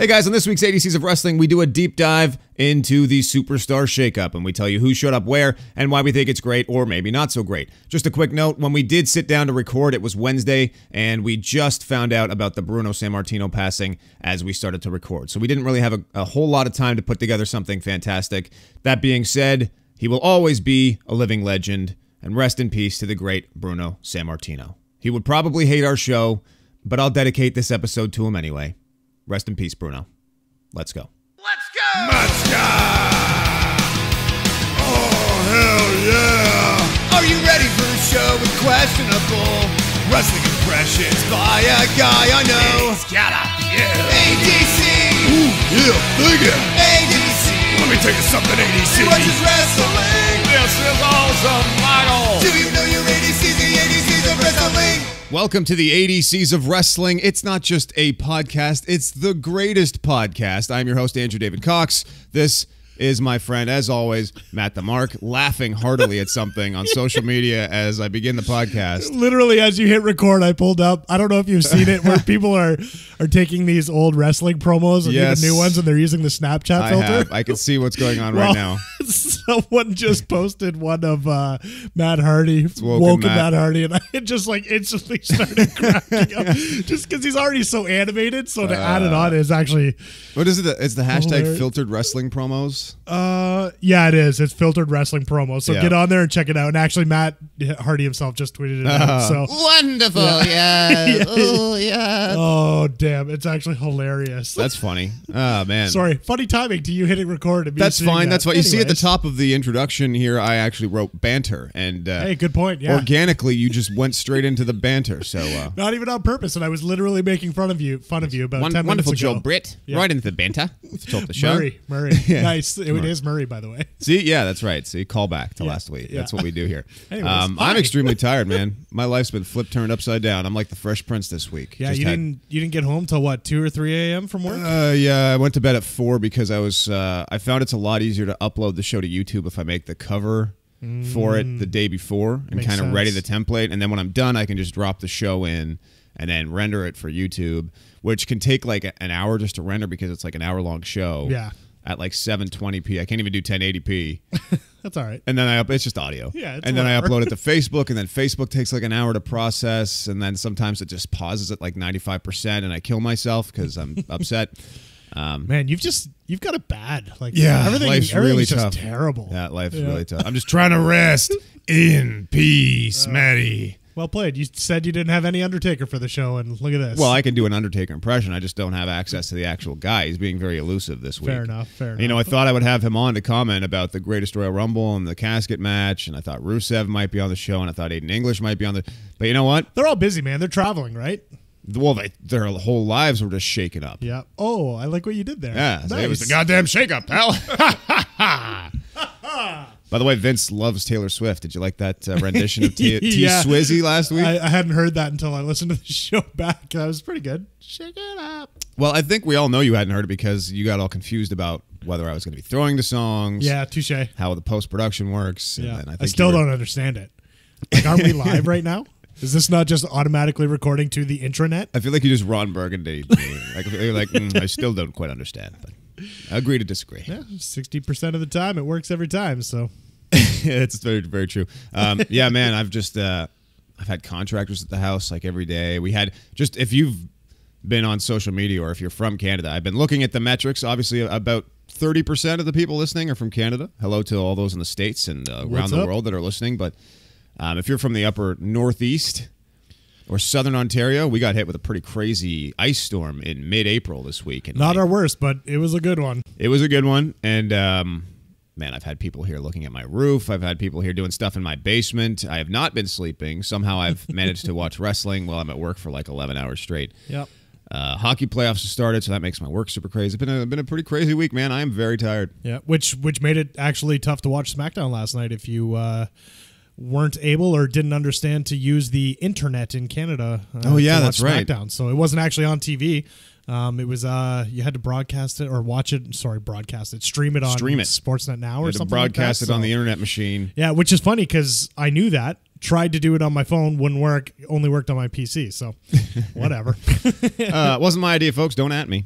Hey guys, on this week's ADCs of Wrestling, we do a deep dive into the Superstar Shakeup, and we tell you who showed up where and why we think it's great or maybe not so great. Just a quick note, when we did sit down to record, it was Wednesday, and we just found out about the Bruno Sammartino passing as we started to record. So we didn't really have a whole lot of time to put together something fantastic. That being said, he will always be a living legend, and rest in peace to the great Bruno Sammartino. He would probably hate our show, but I'll dedicate this episode to him anyway. Rest in peace, Bruno. Let's go. Let's go! Let's go! Oh, hell yeah! Are you ready for a show with questionable wrestling impressions by a guy I know? It's gotta, yeah. ADC! Ooh, yeah, dig it! ADC! Let me tell you something, ADC! He watches wrestling! This is awesome, Michael! Do you know your ADCs, the ADCs of wrestling? Welcome to the ADCs of Wrestling. It's not just a podcast, it's the greatest podcast. I'm your host, Andrew David Cox. This is my friend, as always, Matt the Mark, laughing heartily at something on social media as I begin the podcast. Literally, as you hit record, I pulled up, I don't know if you've seen it, where people are taking these old wrestling promos and even new ones, and they're using the Snapchat filter. I can see what's going on right now. Someone just posted one of Matt Hardy, woken Matt Hardy, and I just like instantly started cracking up just because he's already so animated. So to add it on is actually... What is it? It's the hashtag filtered wrestling promos? Yeah, it is. It's filtered wrestling promos. So get on there and check it out. And actually, Matt Hardy himself just tweeted it out. So wonderful, yeah. Oh, yeah. Oh, damn. It's actually hilarious. That's funny. Oh, man. Sorry. Funny timing to you hitting record. And That's fine. That's what you see at the top of the introduction here. I actually wrote banter. And hey, good point. Yeah. Organically, you just went straight into the banter. So not even on purpose. And I was literally making fun of you about 10 minutes ago. Wonderful Joe Britt. Yeah. Right into the banter. Top the show. Murray. Yeah. Nice. It is Murray, by the way. See, yeah, that's right. See, call back to last week. That's what we do here. Anyways, I'm extremely tired, man. My life's been turned upside down. I'm like the Fresh Prince this week. Yeah, you didn't get home till what, 2 or 3 a.m. from work? Yeah, I went to bed at 4 because I found it's a lot easier to upload the show to YouTube if I make the cover for it the day before and kind of ready the template, and then when I'm done, I can just drop the show in and then render it for YouTube, which can take like an hour just to render because it's like an hour-long show. Yeah. At like 720p. I can't even do 1080p. That's all right. And then it's just audio. Yeah, and then I upload it to Facebook, and then Facebook takes like an hour to process, and then sometimes it just pauses at like 95%, and I kill myself because I'm upset. Man, you've got it bad. Like, life's really tough. Just terrible. Yeah, life's really tough. I'm just trying to rest in peace, Matty. Well played. You said you didn't have any Undertaker for the show, and look at this. Well, I can do an Undertaker impression. I just don't have access to the actual guy. He's being very elusive this week. Fair enough. You know, I thought I would have him on to comment about the Greatest Royal Rumble and the casket match, and I thought Rusev might be on the show, and I thought Aiden English might be on the... But you know what? They're all busy, man. They're traveling, right? Well, their whole lives were just shaken up. Yeah. Oh, I like what you did there. Yeah. Nice. It was the goddamn shake-up, pal. By the way, Vince loves Taylor Swift. Did you like that rendition of T Swizzy last week? I hadn't heard that until I listened to the show back. That was pretty good. Shake it up. Well, I think we all know you hadn't heard it because you got all confused about whether I was going to be throwing the songs. Yeah, touche. How the post-production works. Yeah. And I still don't understand it. Like, aren't we live right now? Is this not just automatically recording to the intranet? I feel like you just Ron Burgundy. I still don't quite understand, but I agree to disagree. Yeah, 60% of the time, it works every time, so... It's very, very true. Yeah, man, I've had contractors at the house like every day. We had just, if you've been on social media or if you're from Canada, I've been looking at the metrics. Obviously, about 30% of the people listening are from Canada. Hello to all those in the States and around the world that are listening. But if you're from the upper Northeast or Southern Ontario, we got hit with a pretty crazy ice storm in mid-April this week. And not our worst, but it was a good one. It was a good one, and... man, I've had people here looking at my roof. I've had people here doing stuff in my basement. I have not been sleeping. Somehow I've managed to watch wrestling while I'm at work for like 11 hours straight. Yep. Hockey playoffs have started, so that makes my work super crazy. It's been a pretty crazy week, man. I am very tired. Yeah, which made it actually tough to watch SmackDown last night if you weren't able or didn't understand to use the internet in Canada. Oh yeah, that's SmackDown. right. So it wasn't actually on TV. It was you had to broadcast it or watch it. Sorry, broadcast it. Stream it on Sportsnet Now or something. Broadcast like it on the internet machine. Yeah, which is funny because I knew that tried to do it on my phone, wouldn't work. Only worked on my PC. So whatever. It wasn't my idea, folks. Don't at me.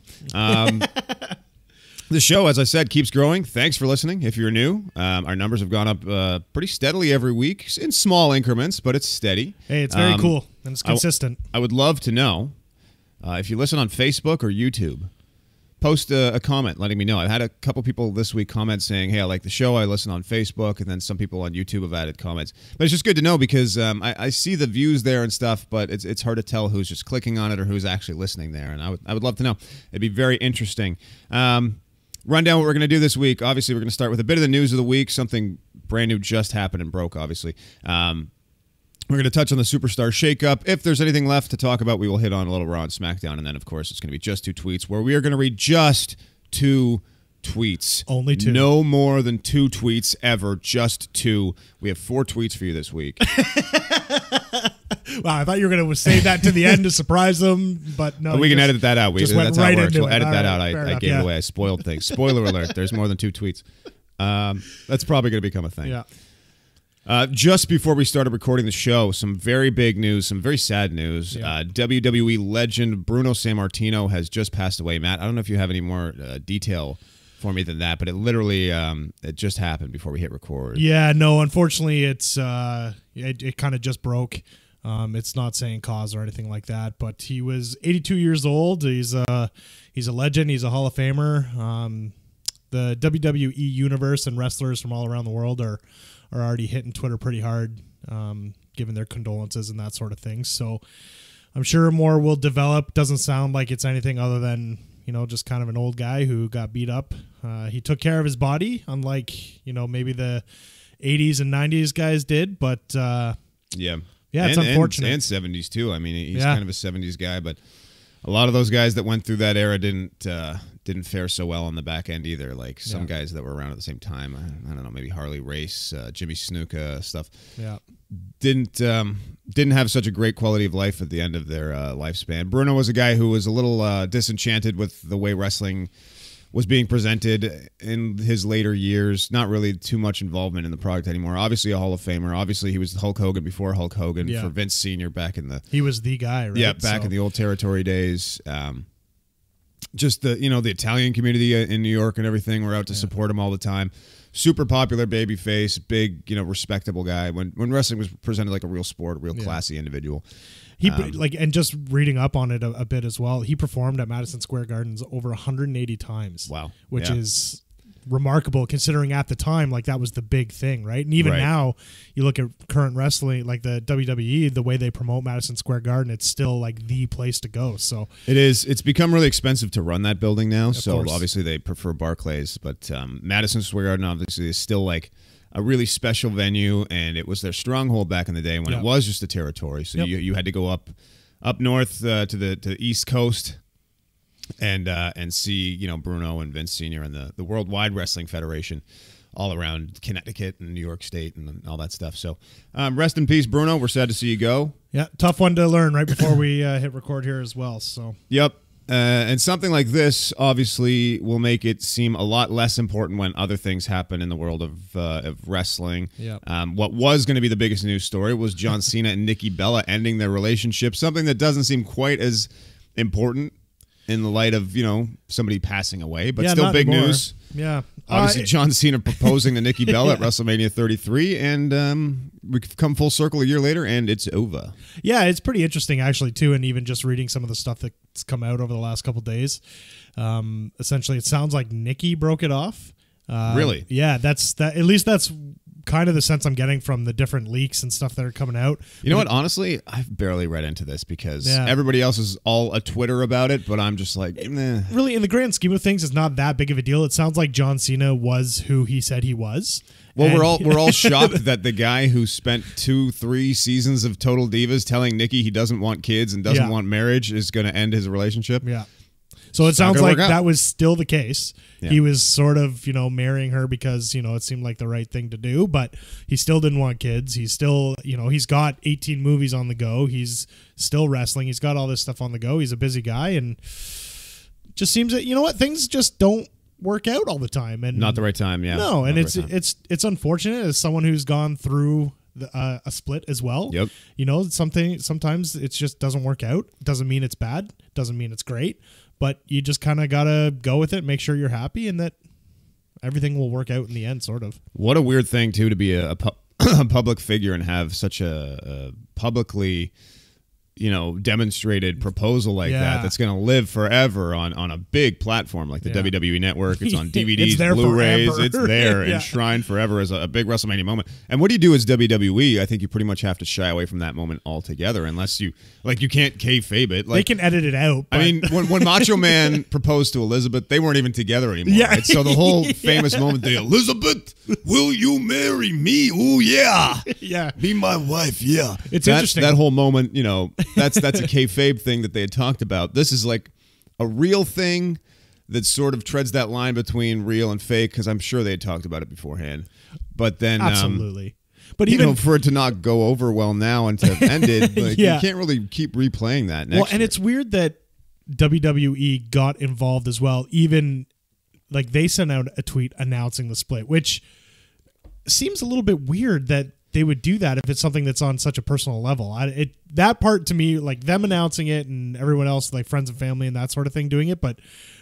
The show, as I said, keeps growing. Thanks for listening. If you're new, our numbers have gone up pretty steadily every week in small increments, but it's steady. Hey, it's very cool, and it's consistent. I would love to know if you listen on Facebook or YouTube, post a comment letting me know. I've had a couple people this week comment saying, hey, I like the show. I listen on Facebook, and then some people on YouTube have added comments. But it's just good to know because I see the views there and stuff, but it's hard to tell who's just clicking on it or who's actually listening there, and I would love to know. It'd be very interesting. Run down what we're going to do this week. Obviously, we're going to start with a bit of the news of the week. Something brand new just happened and broke, obviously. We're going to touch on the Superstar shakeup. If there's anything left to talk about, we will hit on a little Raw and SmackDown. And then, of course, it's going to be just 2 tweets where we are going to read just 2 tweets. Only 2. No more than 2 tweets ever. Just 2. We have 4 tweets for you this week. Wow, I thought you were going to save that to the end to surprise them, but no. We can edit that out. That's how right it works. into We'll edit that out. I enough, gave it away. I spoiled things. Spoiler alert. There's more than 2 tweets. That's probably going to become a thing. Yeah. Just before we started recording the show, some very big news, some very sad news. Yeah. WWE legend Bruno Sammartino has just passed away. Matt, I don't know if you have any more detail for me than that, but it literally it just happened before we hit record. Yeah, no, unfortunately, it kind of just broke. It's not saying cause or anything like that, but he was 82 years old. He's a legend. He's a Hall of Famer. The WWE universe and wrestlers from all around the world are already hitting Twitter pretty hard, giving their condolences and that sort of thing. So I'm sure more will develop. Doesn't sound like it's anything other than, just kind of an old guy who got beat up. He took care of his body, unlike, maybe the 80s and 90s guys did, but yeah, it's unfortunate. And 70s too. I mean, he's kind of a 70s guy, but a lot of those guys that went through that era didn't fare so well on the back end either. Like some guys that were around at the same time. I don't know, maybe Harley Race, Jimmy Snuka stuff. Yeah, didn't have such a great quality of life at the end of their lifespan. Bruno was a guy who was a little disenchanted with the way wrestling was being presented in his later years. Not really too much involvement in the product anymore. Obviously a Hall of Famer. Obviously he was Hulk Hogan before Hulk Hogan for Vince Sr. back in the... He was the guy, right? Yeah, back in the old territory days. Just the Italian community in New York and everything were out to support him all the time. Super popular babyface, big, respectable guy. When wrestling was presented like a real sport, a real classy individual. He and just reading up on it a bit as well. He performed at Madison Square Gardens over 180 times. Wow, which is remarkable considering at the time that was the big thing, right? And even now, you look at current wrestling, like the WWE, the way they promote Madison Square Garden, it's still the place to go. So it is. It's become really expensive to run that building now. Of course. Obviously they prefer Barclays, but Madison Square Garden obviously is still a really special venue, and it was their stronghold back in the day when it was just a territory. So you had to go up north to the East Coast and see Bruno and Vince Sr. and the Worldwide Wrestling Federation all around Connecticut and New York State and all that stuff. So rest in peace, Bruno. We're sad to see you go. Yeah, tough one to learn right before we hit record here as well. So yep. And something like this obviously will make it seem a lot less important when other things happen in the world of wrestling. Yep. What was going to be the biggest news story was John Cena and Nikki Bella ending their relationship, something that doesn't seem quite as important in the light of, somebody passing away, but still big anymore. News. Yeah. Obviously, John Cena proposing to Nikki Bella at WrestleMania 33, and we've come full circle a year later, and it's over. Yeah, it's pretty interesting, actually, too, and even just reading some of the stuff that's come out over the last couple of days. Essentially, it sounds like Nikki broke it off. Really? Yeah, that's at least that's kind of the sense I'm getting from the different leaks and stuff that are coming out. You know what? Honestly, I've barely read into this because everybody else is all a Twitter about it, but I'm just like, meh. Really, in the grand scheme of things, it's not that big of a deal. It sounds like John Cena was who he said he was. Well, we're all shocked that the guy who spent 2-3 seasons of Total Divas telling Nikki he doesn't want kids and doesn't want marriage is going to end his relationship. Yeah. So it sounds like that was still the case. Yeah. He was sort of, marrying her because, it seemed like the right thing to do, but he still didn't want kids. He's still, he's got 18 movies on the go. He's still wrestling. He's got all this stuff on the go. He's a busy guy, and just seems that, things just don't work out all the time. And not the right time. Yeah. No. And it's unfortunate as someone who's gone through a split as well. Yep. You know, sometimes it just doesn't work out. Doesn't mean it's bad. Doesn't mean it's great. But you just kind of got to go with it, make sure you're happy, and that everything will work out in the end, sort of. What a weird thing, too, to be a public figure and have such a publicly, you know, demonstrated proposal like that's going to live forever on a big platform like the WWE Network. It's on DVDs, it's there Blu-rays. forever. It's there enshrined forever as a big WrestleMania moment. And what do you do as WWE? I think you pretty much have to shy away from that moment altogether, unless you can't kayfabe it. Like, they can edit it out. I mean, when Macho Man proposed to Elizabeth, they weren't even together anymore. Yeah. Right? So the whole famous moment, the Elizabeth, will you marry me? Oh yeah, yeah, be my wife. Yeah, it's interesting. That whole moment, you know, that's a kayfabe thing that they had talked about. This is like a real thing that sort of treads that line between real and fake, because I'm sure they had talked about it beforehand. But then, absolutely. But even even for it to not go over well now and to have ended, like, you can't really keep replaying that. Next year. It's weird that WWE got involved as well. Even like they sent out a tweet announcing the split, which seems a little bit weird that they would do that if it's something that's on such a personal level. That part to me, like them announcing it and everyone else, like friends and family and that sort of thing, doing it, but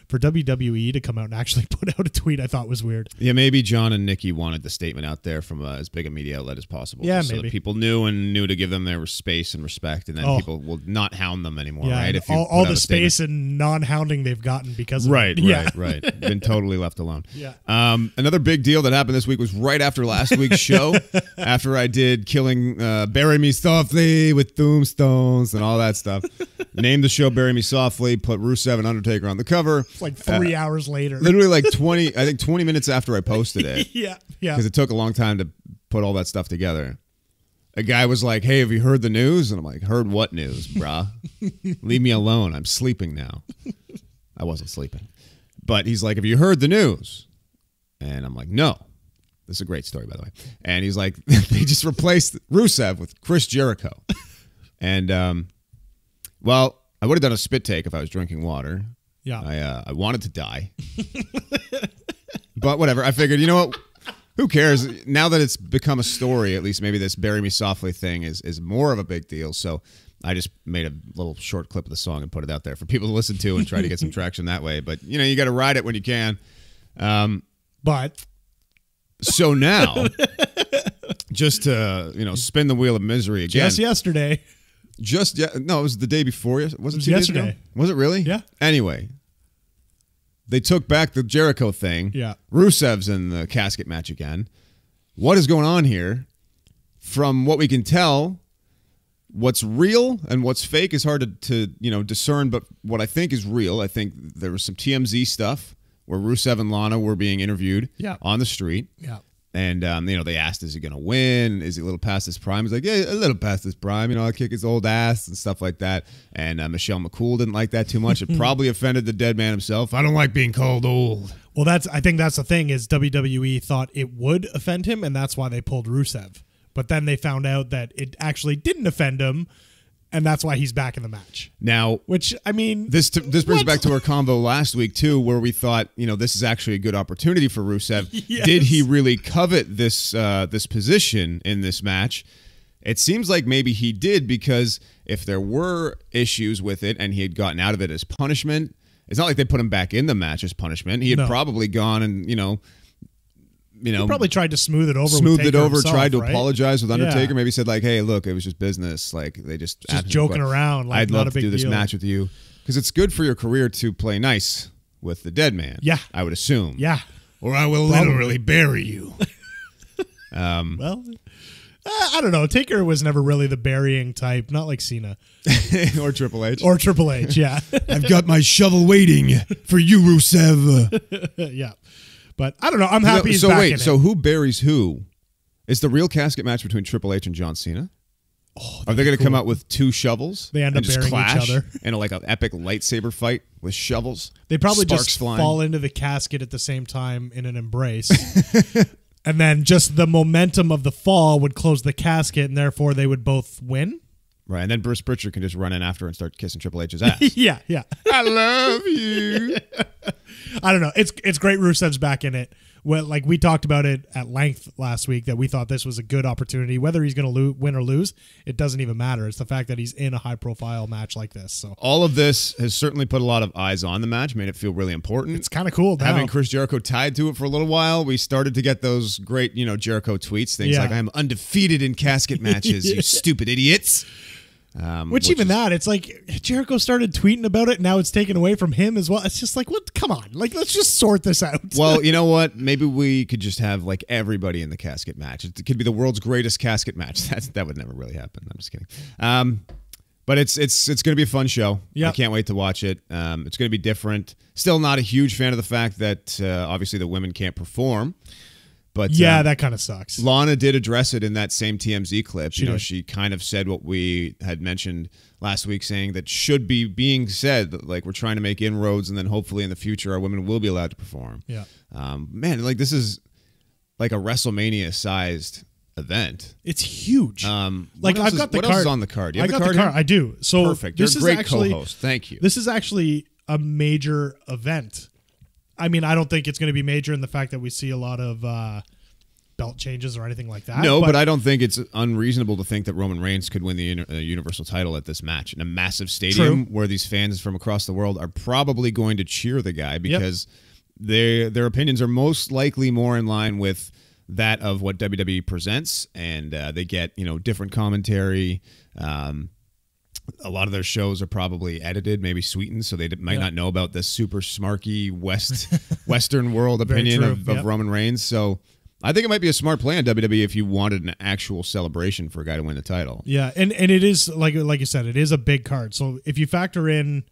for WWE to come out and actually put out a tweet, I thought was weird. Yeah, maybe John and Nikki wanted the statement out there from as big a media outlet as possible. Yeah, so maybe. that people knew to give them their space and respect, and then people will not hound them anymore, yeah, right? If all the space and non-hounding they've gotten because of right, it. right. Been totally left alone. Yeah. Another big deal that happened this week was right after last week's show, after I did Killing Bury Me Softly with Tombstones and all that stuff. Named the show Bury Me Softly, put Rusev and Undertaker on the cover. It's like 3 hours later. Literally like 20 minutes after I posted it. Yeah. Because it took a long time to put all that stuff together. A guy was like, hey, have you heard the news? And I'm like, heard what news, brah? Leave me alone. I'm sleeping now. I wasn't sleeping. But he's like, have you heard the news? And I'm like, no. This is a great story, by the way. And he's like, they just replaced Rusev with Chris Jericho. And, well, I would have done a spit take if I was drinking water. Yeah. I wanted to die. But whatever. I figured, you know what? Who cares? Now that it's become a story, at least maybe this Bury Me Softly thing is more of a big deal. So I just made a little short clip of the song and put it out there for people to listen to and try to get some traction that way. But, you know, you got to ride it when you can. But so now, just to, you know, spin the wheel of misery again. Just yesterday. No, it was the day before. Was it 2 days yesterday. ago? Was it really? Yeah. Anyway, they took back the Jericho thing. Yeah. Rusev's in the casket match again. What is going on here? From what we can tell, what's real and what's fake is hard to discern. But what I think is real, I think there was some TMZ stuff where Rusev and Lana were being interviewed on the street. Yeah. And, they asked, is he going to win? Is he a little past his prime? He's like, yeah, a little past his prime. I'll kick his old ass and stuff like that. And Michelle McCool didn't like that too much. It probably offended the dead man himself. I don't like being called old. Well, I think that's the thing is WWE thought it would offend him, and that's why they pulled Rusev. But then they found out that it actually didn't offend him, and that's why he's back in the match. Now, which, I mean... This brings back to our convo last week, too, where we thought, this is actually a good opportunity for Rusev. Yes. Did he really covet this position in this match? It seems like maybe he did, because if there were issues with it and he had gotten out of it as punishment, it's not like they put him back in the match as punishment. He had probably gone and, he probably tried to smooth it over. Tried to apologize with Undertaker. Yeah. Maybe said like, "Hey, look, it was just business. Like they just joking around. Like, I'd not love a big to do this deal. match with you because it's good for your career to play nice with the dead man. Yeah, I would assume. Yeah, or I will literally bury you. Well, I don't know. Taker was never really the burying type. Not like Cena or Triple H. Or Triple H. Yeah, I've got my shovel waiting for you, Rusev. Yeah. But I don't know. I'm happy he's back in it. So who buries who? Is the real casket match between Triple H and John Cena? Oh, are they going to come out with two shovels? They end up just burying clash each other in an epic lightsaber fight with shovels? They probably Sparks just flying. fall into the casket at the same time in an embrace. And then just the momentum of the fall would close the casket, and therefore they would both win. Right, and then Bruce Pritchard can just run in after and start kissing Triple H's ass. Yeah. I love you. I don't know. It's great Rusev's back in it. well, like we talked about it at length last week, that we thought this was a good opportunity. Whether he's going to win or lose, it doesn't even matter. It's the fact that he's in a high-profile match like this. So all of this has certainly put a lot of eyes on the match, made it feel really important. It's kind of cool now. Having Chris Jericho tied to it for a little while, we started to get those great, Jericho tweets, things like, "I'm undefeated in casket matches, you stupid idiots." Which even that, it's like Jericho started tweeting about it, and now it's taken away from him as well. It's just like, what? Come on, like let's just sort this out. Well, you know what? Maybe we could just have like everybody in the casket match. It could be the world's greatest casket match. That would never really happen. I'm just kidding. But it's going to be a fun show. Yeah, I can't wait to watch it. It's going to be different. Still not a huge fan of the fact that obviously the women can't perform. But yeah, that kind of sucks. Lana did address it in that same TMZ clip. She kind of said what we had mentioned last week, saying that should be being said, like we're trying to make inroads, and then hopefully in the future our women will be allowed to perform. Yeah, man, like this is like a WrestleMania-sized event. It's huge. Like I've got the card. What else is on the card? I got the card. I do. So perfect. You're a great co-host. Thank you. This is actually a major event. I mean, I don't think it's going to be major in the fact that we see a lot of belt changes or anything like that. No, but I don't think it's unreasonable to think that Roman Reigns could win the Universal title at this match in a massive stadium where these fans from across the world are probably going to cheer the guy because their opinions are most likely more in line with that of what WWE presents, and they get different commentary. A lot of their shows are probably edited, maybe sweetened, so they might not know about this super smarky Western world opinion of Roman Reigns. So I think it might be a smart play on WWE if you wanted an actual celebration for a guy to win the title. Yeah, and it is, like you said, it is a big card. So if you factor in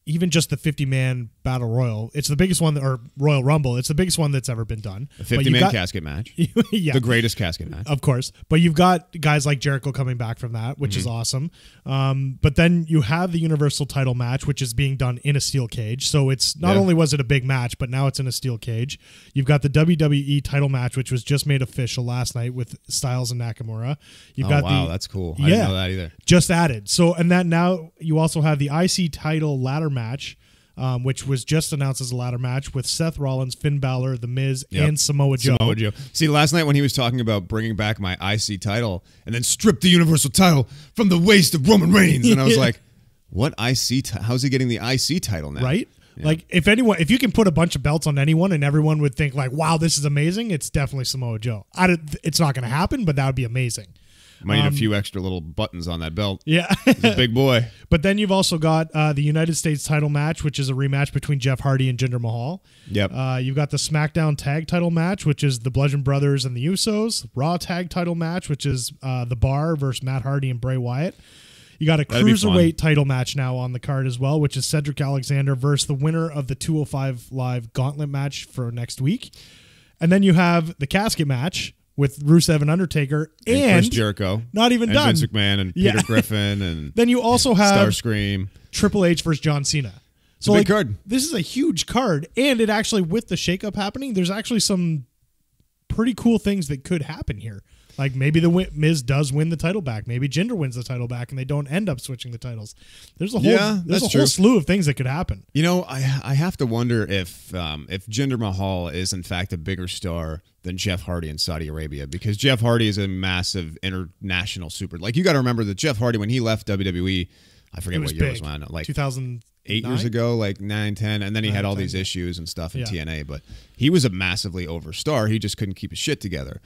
even just the 50-man Battle Royal, it's the biggest one, or Royal Rumble, it's the biggest one that's ever been done. A 50-man casket match. Yeah. The greatest casket match. Of course. But you've got guys like Jericho coming back from that, which is awesome. But then you have the Universal title match, which is being done in a steel cage. So it's not only was it a big match, but now it's in a steel cage. You've got the WWE title match, which was just made official last night with Styles and Nakamura. You've got that's cool. I didn't know that either. Just added. So, and then now you also have the IC title ladder match, which was just announced as a ladder match with Seth Rollins, Finn Balor, The Miz, and Samoa Joe. See, last night when he was talking about bringing back my IC title and then strip the Universal title from the waist of Roman Reigns, and I was like, what IC? How's he getting the IC title now? Right? Yeah. Like, if you can put a bunch of belts on anyone and everyone would think like, wow, this is amazing, it's definitely Samoa Joe. It's not going to happen, but that would be amazing. Might need a few extra little buttons on that belt. Yeah. He's a big boy. But then you've also got the United States title match, which is a rematch between Jeff Hardy and Jinder Mahal. Yep. You've got the SmackDown tag title match, which is the Bludgeon Brothers and the Usos. Raw tag title match, which is the Bar versus Matt Hardy and Bray Wyatt. You got a Cruiserweight title match now on the card as well, which is Cedric Alexander versus the winner of the 205 Live Gauntlet match for next week. And then you have the casket match with Rusev and Undertaker and Chris Jericho. Not even and done. Vince McMahon and Peter Griffin and then you also have Starscream, Triple H versus John Cena. So big card. This is a huge card, and it actually, with the shakeup happening, there's actually some pretty cool things that could happen here. Like maybe the Miz does win the title back. Maybe Jinder wins the title back, and they don't end up switching the titles. There's a whole slew of things that could happen. I have to wonder if Jinder Mahal is in fact a bigger star than Jeff Hardy in Saudi Arabia, because Jeff Hardy is a massive international super. Like, you got to remember that Jeff Hardy, when he left WWE, I forget what year it was when, like 2008 years ago, like 9, 10, and then he had all these issues and stuff in TNA. But he was a massively over star. He just couldn't keep his shit together.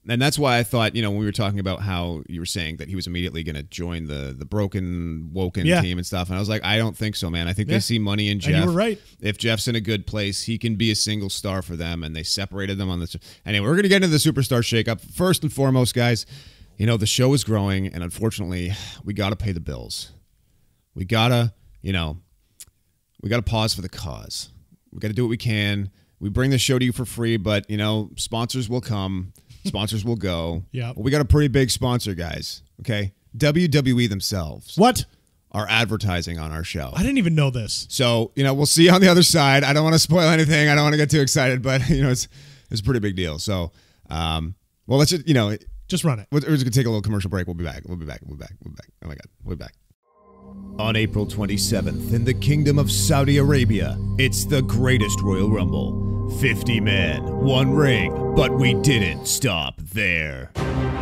And that's why I thought, when we were talking about how you were saying that he was immediately going to join the Broken Woken team and stuff, and I was like, I don't think so, man. I think they see money in Jeff. And you were right. If Jeff's in a good place, he can be a single star for them, and they separated them on this. Anyway, we're going to get into the Superstar Shakeup. First and foremost, guys, the show is growing, and unfortunately, we got to pay the bills. We got to, pause for the cause. We got to do what we can. We bring this show to you for free, but, sponsors will come. Sponsors will go. Yeah. Well, we got a pretty big sponsor, guys. Okay. WWE themselves. What? Are advertising on our show. I didn't even know this. So, we'll see you on the other side. I don't want to spoil anything. I don't want to get too excited, but, it's a pretty big deal. So, let's just, just run it. We're just going to take a little commercial break. We'll be back. Oh, my God. We'll be back. On April 27th, in the Kingdom of Saudi Arabia, it's the greatest Royal Rumble. 50 men, 1 ring, but we didn't stop there.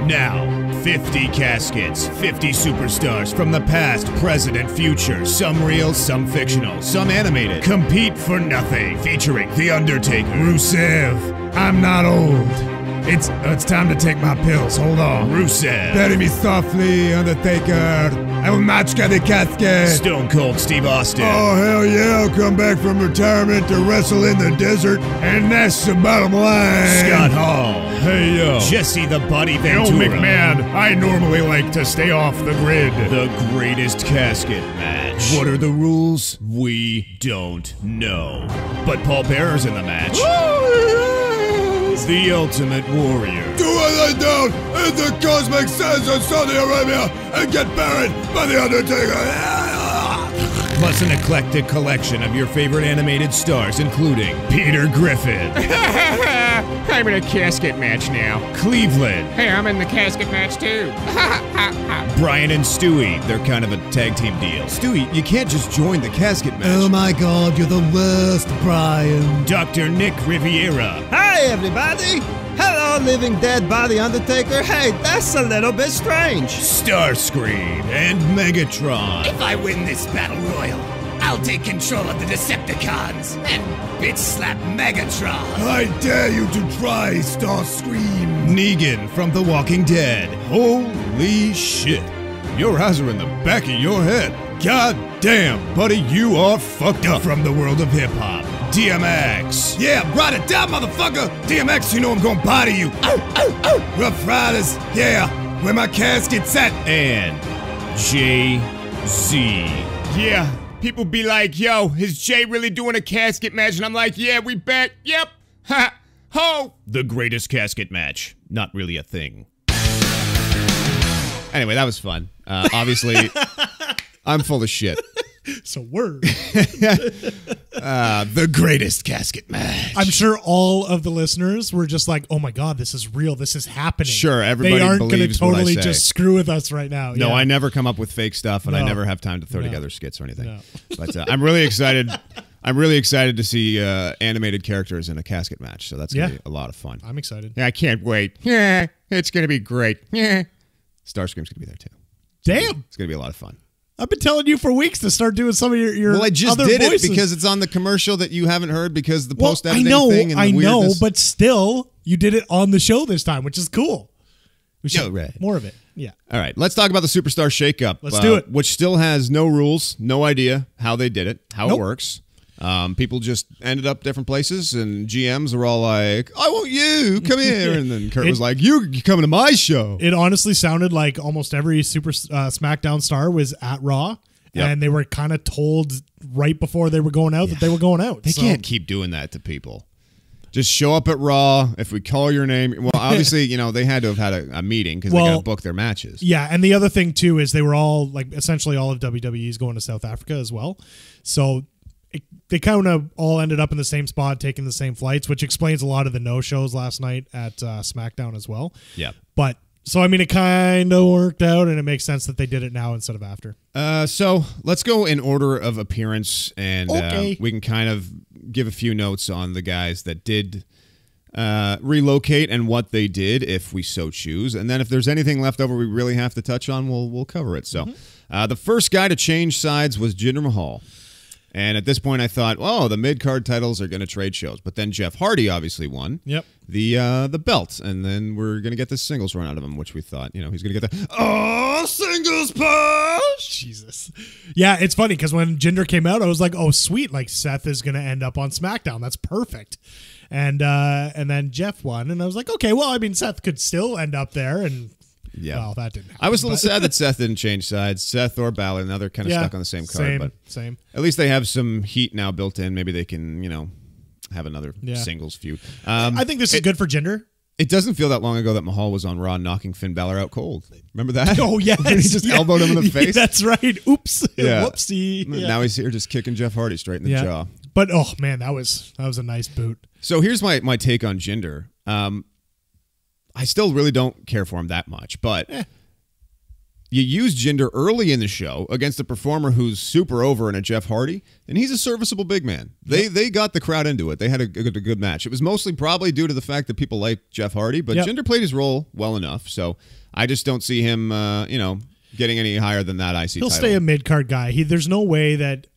Now, 50 caskets, 50 superstars from the past, present, and future. Some real, some fictional, some animated. Compete for nothing, featuring The Undertaker. Rusev, I'm not old. It's time to take my pills. Hold on. Rusev. Bury me softly, Undertaker. I will match the casket. Stone Cold Steve Austin. Oh, hell yeah. I'll come back from retirement to wrestle in the desert. And that's the bottom line. Scott Hall. Hey, yo. Jesse the Buddy Ventura. Yo, McMahon, I normally like to stay off the grid. The greatest casket match. What are the rules? We don't know. But Paul Bearer's in the match. The Ultimate Warrior. Do I lay down in the cosmic sands of Saudi Arabia and get buried by the Undertaker? Plus an eclectic collection of your favorite animated stars, including Peter Griffin. I'm in a casket match now. Cleveland. Hey, I'm in the casket match too. Brian and Stewie. They're kind of a tag team deal. Stewie, you can't just join the casket match. Oh my god, you're the worst, Brian. Dr. Nick Riviera. Hi, everybody! Hello, living dead body Undertaker. Hey, that's a little bit strange. Starscream and Megatron. If I win this battle royal, I'll take control of the Decepticons and bitch slap Megatron. I dare you to try, Starscream. Negan from The Walking Dead. Holy shit. Your eyes are in the back of your head. God damn, buddy, you are fucked up. From the world of hip-hop. DMX. Yeah, write it down, motherfucker. DMX, you know I'm gonna body you. Rough Riders, yeah, where my casket's at. And Jay-Z. Yeah, people be like, yo, is Jay really doing a casket match? And I'm like, yeah, we bet. Yep. Ha. Ho. The greatest casket match. Not really a thing. Anyway, that was fun. Obviously, I'm full of shit. So word. The greatest casket match. I'm sure all of the listeners were just like, "Oh my god, this is real. This is happening." Sure, everybody they aren't going to believes what I totally say. just screw with us right now. No, Yeah. I never come up with fake stuff, and I No. never have time to throw No. together skits or anything. No. But I'm really excited. I'm really excited to see animated characters in a casket match. So that's gonna Yeah. be a lot of fun. I'm excited. I can't wait. Yeah, it's gonna be great. Yeah. Starscream's gonna be there too. Damn, It's gonna be a lot of fun. I've been telling you for weeks to start doing some of your Well, I just other did voices. it because it's on the commercial that you haven't heard because the Well, post I editing know, thing and the I know, weirdness. but still, you did it on the show this time, which is cool. We should Yeah, right. more of it. Yeah. All right, let's talk about the Superstar Shakeup. Let's do it. Which still has no rules, no idea how they did it, how Nope. it works. People just ended up different places, and GMs were all like, "I want you, come here," and then Kurt was like, "You're coming to my show." It honestly sounded like almost every Super SmackDown star was at Raw, Yep. and they were kind of told right before they were going out that they were going out. They So- can't keep doing that to people. Just show up at Raw. If we call your name, well, obviously, they had to have had a meeting because they got to book their matches. Yeah, and the other thing too is they were all like essentially all of WWE's going to South Africa as well, so they kind of all ended up in the same spot, taking the same flights, which explains a lot of the no-shows last night at SmackDown as well. Yeah. But so I mean, it kind of worked out, and it makes sense that they did it now instead of after. So let's go in order of appearance, and Okay. we can kind of give a few notes on the guys that did relocate and what they did, if we so choose. And then if there's anything left over we really have to touch on, we'll cover it. So the first guy to change sides was Jinder Mahal. And at this point, I thought, oh, the mid-card titles are going to trade shows. But then Jeff Hardy obviously won the belt. And then we're going to get this singles run out of him, which we thought, he's going to get the singles push. Jesus. Yeah, it's funny because when Jinder came out, I was like, oh, sweet. Like, Seth is going to end up on SmackDown. That's perfect. And then Jeff won. And I was like, okay, well, I mean, Seth could still end up there. And, well, that didn't happen. I was a little sad that Seth didn't change sides. Seth or Balor, now they're kind of stuck on the same card. Same. At least they have some heat now built in. Maybe they can, have another singles feud. I think this is good for Jinder. It doesn't feel that long ago that Mahal was on Raw knocking Finn Balor out cold. Remember that? Oh, yeah. He just elbowed him in the face. That's right. Oops. Yeah. Whoopsie. Yeah. Now he's here just kicking Jeff Hardy straight in the jaw. But, oh, man, that was a nice boot. So here's my take on Jinder. I still really don't care for him that much, but you use Jinder early in the show against a performer who's super over in a Jeff Hardy, and he's a serviceable big man. They got the crowd into it. They had a good match. It was mostly probably due to the fact that people like Jeff Hardy, but Jinder played his role well enough. So I just don't see him, getting any higher than that IC title. He'll stay a mid-card guy. There's no way that,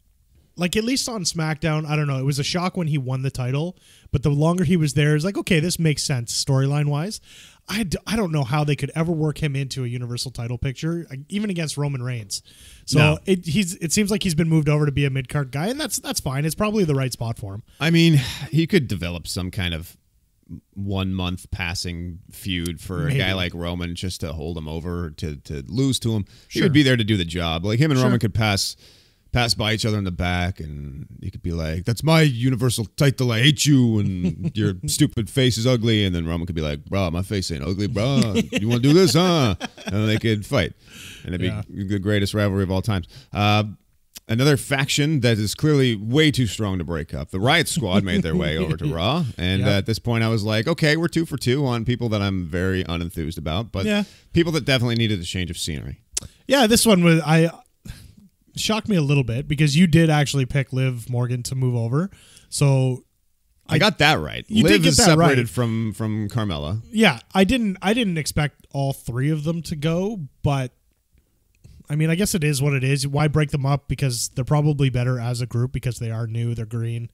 like, at least on SmackDown, I don't know. It was a shock when he won the title, but the longer he was there, it's like, okay, this makes sense storyline-wise. I don't know how they could ever work him into a Universal title picture, even against Roman Reigns. So it seems like he's been moved over to be a mid-card guy, and that's fine. It's probably the right spot for him. I mean, he could develop some kind of 1 month passing feud for a guy like Roman just to hold him over, to lose to him. He would be there to do the job. Like him and Roman could pass by each other in the back, and you could be like, that's my Universal title, I hate you, and your stupid face is ugly, and then Roman could be like, bro, my face ain't ugly, bro, you want to do this, huh? And then they could fight, and it'd be the greatest rivalry of all times. Another faction that is clearly way too strong to break up. The Riot Squad made their way over to Raw, and at this point I was like, okay, we're 2 for 2 on people that I'm very unenthused about, but people that definitely needed a change of scenery. Yeah, this one was, shocked me a little bit because you did actually pick Liv Morgan to move over. So I got that right. You Liv did get is that separated right. from Carmella. Yeah, I didn't expect all 3 of them to go, but I mean, I guess it is what it is. Why break them up? Because they're probably better as a group because they are new, they're green.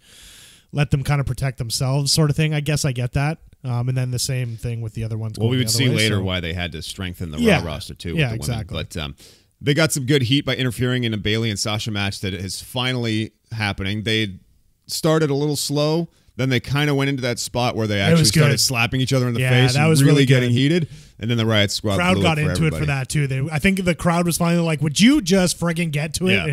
Let them kind of protect themselves, sort of thing. I guess I get that. And then the same thing with the other ones. Well, we would see later why they had to strengthen the Raw roster too. With the exactly. Women. But they got some good heat by interfering in a Bayley and Sasha match that is finally happening. They started a little slow, then they kind of went into that spot where they actually started slapping each other in the face. That was really getting heated. And then the Riot Squad crowd got into it for that too. I think the crowd was finally like, "Would you just friggin' get to it?"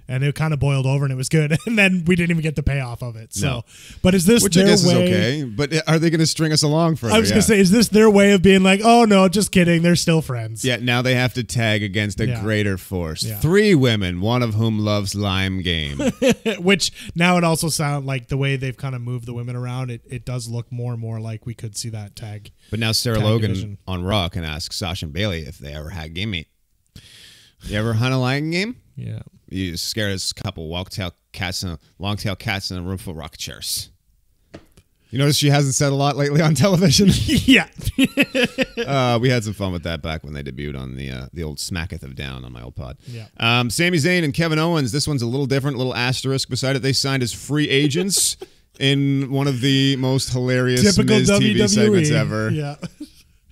And it kind of boiled over, and it was good. And then we didn't even get the payoff of it. So, but is this which their I guess way? Is okay. But are they going to string us along further? I was going to say, is this their way of being like, "Oh no, just kidding. They're still friends." Yeah. Now they have to tag against a greater force. 3 women, one of whom loves Lime Game. Which now it also sounds like the way they've kind of moved the women around. It does look more and more like we could see that tag. But now Sarah Logan on Raw can ask Sasha and Bayley if they ever had game meat. You ever hunt a lion game? Yeah. You scared as a couple long-tail cats in a room full of rocket chairs. You notice she hasn't said a lot lately on television? Yeah. We had some fun with that back when they debuted on the old Smacketh of Down on my old pod. Yeah. Sami Zayn and Kevin Owens, this one's a little different, a little asterisk beside it. They signed as free agents in one of the most hilarious typical Miz WWE TV segments ever. Yeah.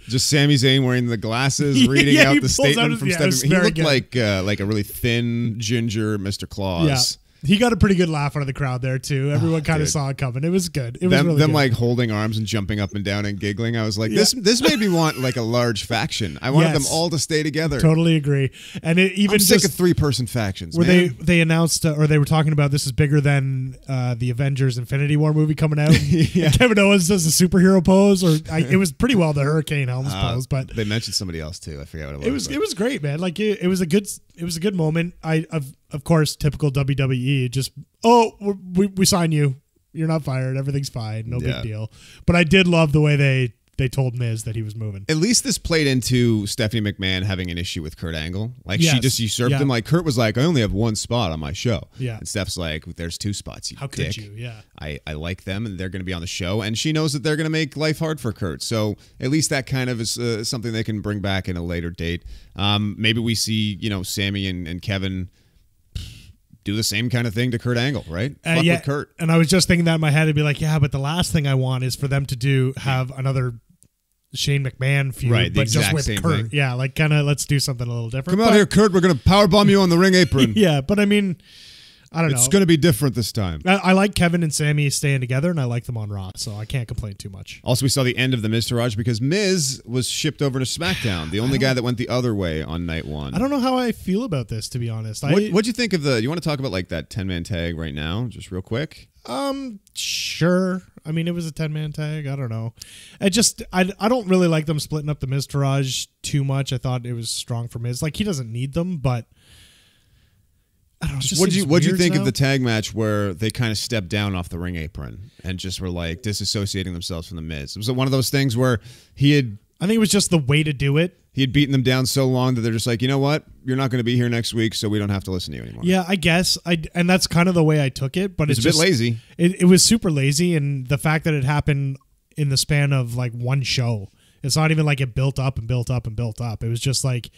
Just Sami Zayn wearing the glasses, reading out the statement from Stephanie. He looked like a really thin, ginger Mr. Claus. Yeah. He got a pretty good laugh out of the crowd there too. Everyone kind of saw it coming. It was good. It was really good. Like holding arms and jumping up and down and giggling. I was like, this made me want like a large faction. I wanted them all to stay together. Totally agree. And it even I'm sick of 3-person factions. Where they announced or they were talking about this is bigger than the Avengers Infinity War movie coming out. And Kevin Owens does the superhero pose, it was pretty well the Hurricane Helms pose, but they mentioned somebody else too. I forget what it was. It was great, man. Like it was a good moment. Of course, typical WWE, just, we sign you. You're not fired. Everything's fine. No big deal. But I did love the way they told Miz that he was moving. At least this played into Stephanie McMahon having an issue with Kurt Angle. Like, she just usurped him. Like, Kurt was like, I only have 1 spot on my show. Yeah. And Steph's like, there's 2 spots, you How dick. could you? Yeah. I like them, and they're going to be on the show. And she knows that they're going to make life hard for Kurt. So at least that kind of is something they can bring back in a later date. Maybe we see, Sami and Kevin do the same kind of thing to Kurt Angle, right? Fuck with Kurt. And I was just thinking that in my head. I'd be like, but the last thing I want is for them to have another Shane McMahon feud, right, but just with Kurt. Thing. Yeah, like kind of let's do something a little different. Come out here, Kurt. We're going to powerbomb you on the ring apron. Yeah, but I mean, I don't know. It's going to be different this time. I like Kevin and Sami staying together, and I like them on Raw, so I can't complain too much. Also, we saw the end of the Miztourage because Miz was shipped over to SmackDown, the only guy that went the other way on night 1. I don't know how I feel about this, to be honest. What'd you think of you want to talk about like that 10-man tag right now, just real quick? Sure. I mean, it was a 10-man tag. I don't know. I don't really like them splitting up the Miztourage too much. I thought it was strong for Miz. Like, he doesn't need them, but I don't know. What'd you think of the tag match where they kind of stepped down off the ring apron and just were like disassociating themselves from the Miz? Was it one of those things where he had I think it was just the way to do it. He had beaten them down so long that they're just like, you know what? You're not going to be here next week, so we don't have to listen to you anymore. Yeah, I guess. And that's kind of the way I took it. But it's a bit lazy. It was super lazy, and the fact that it happened in the span of like one show. It's not even like it built up and built up and built up. It was just like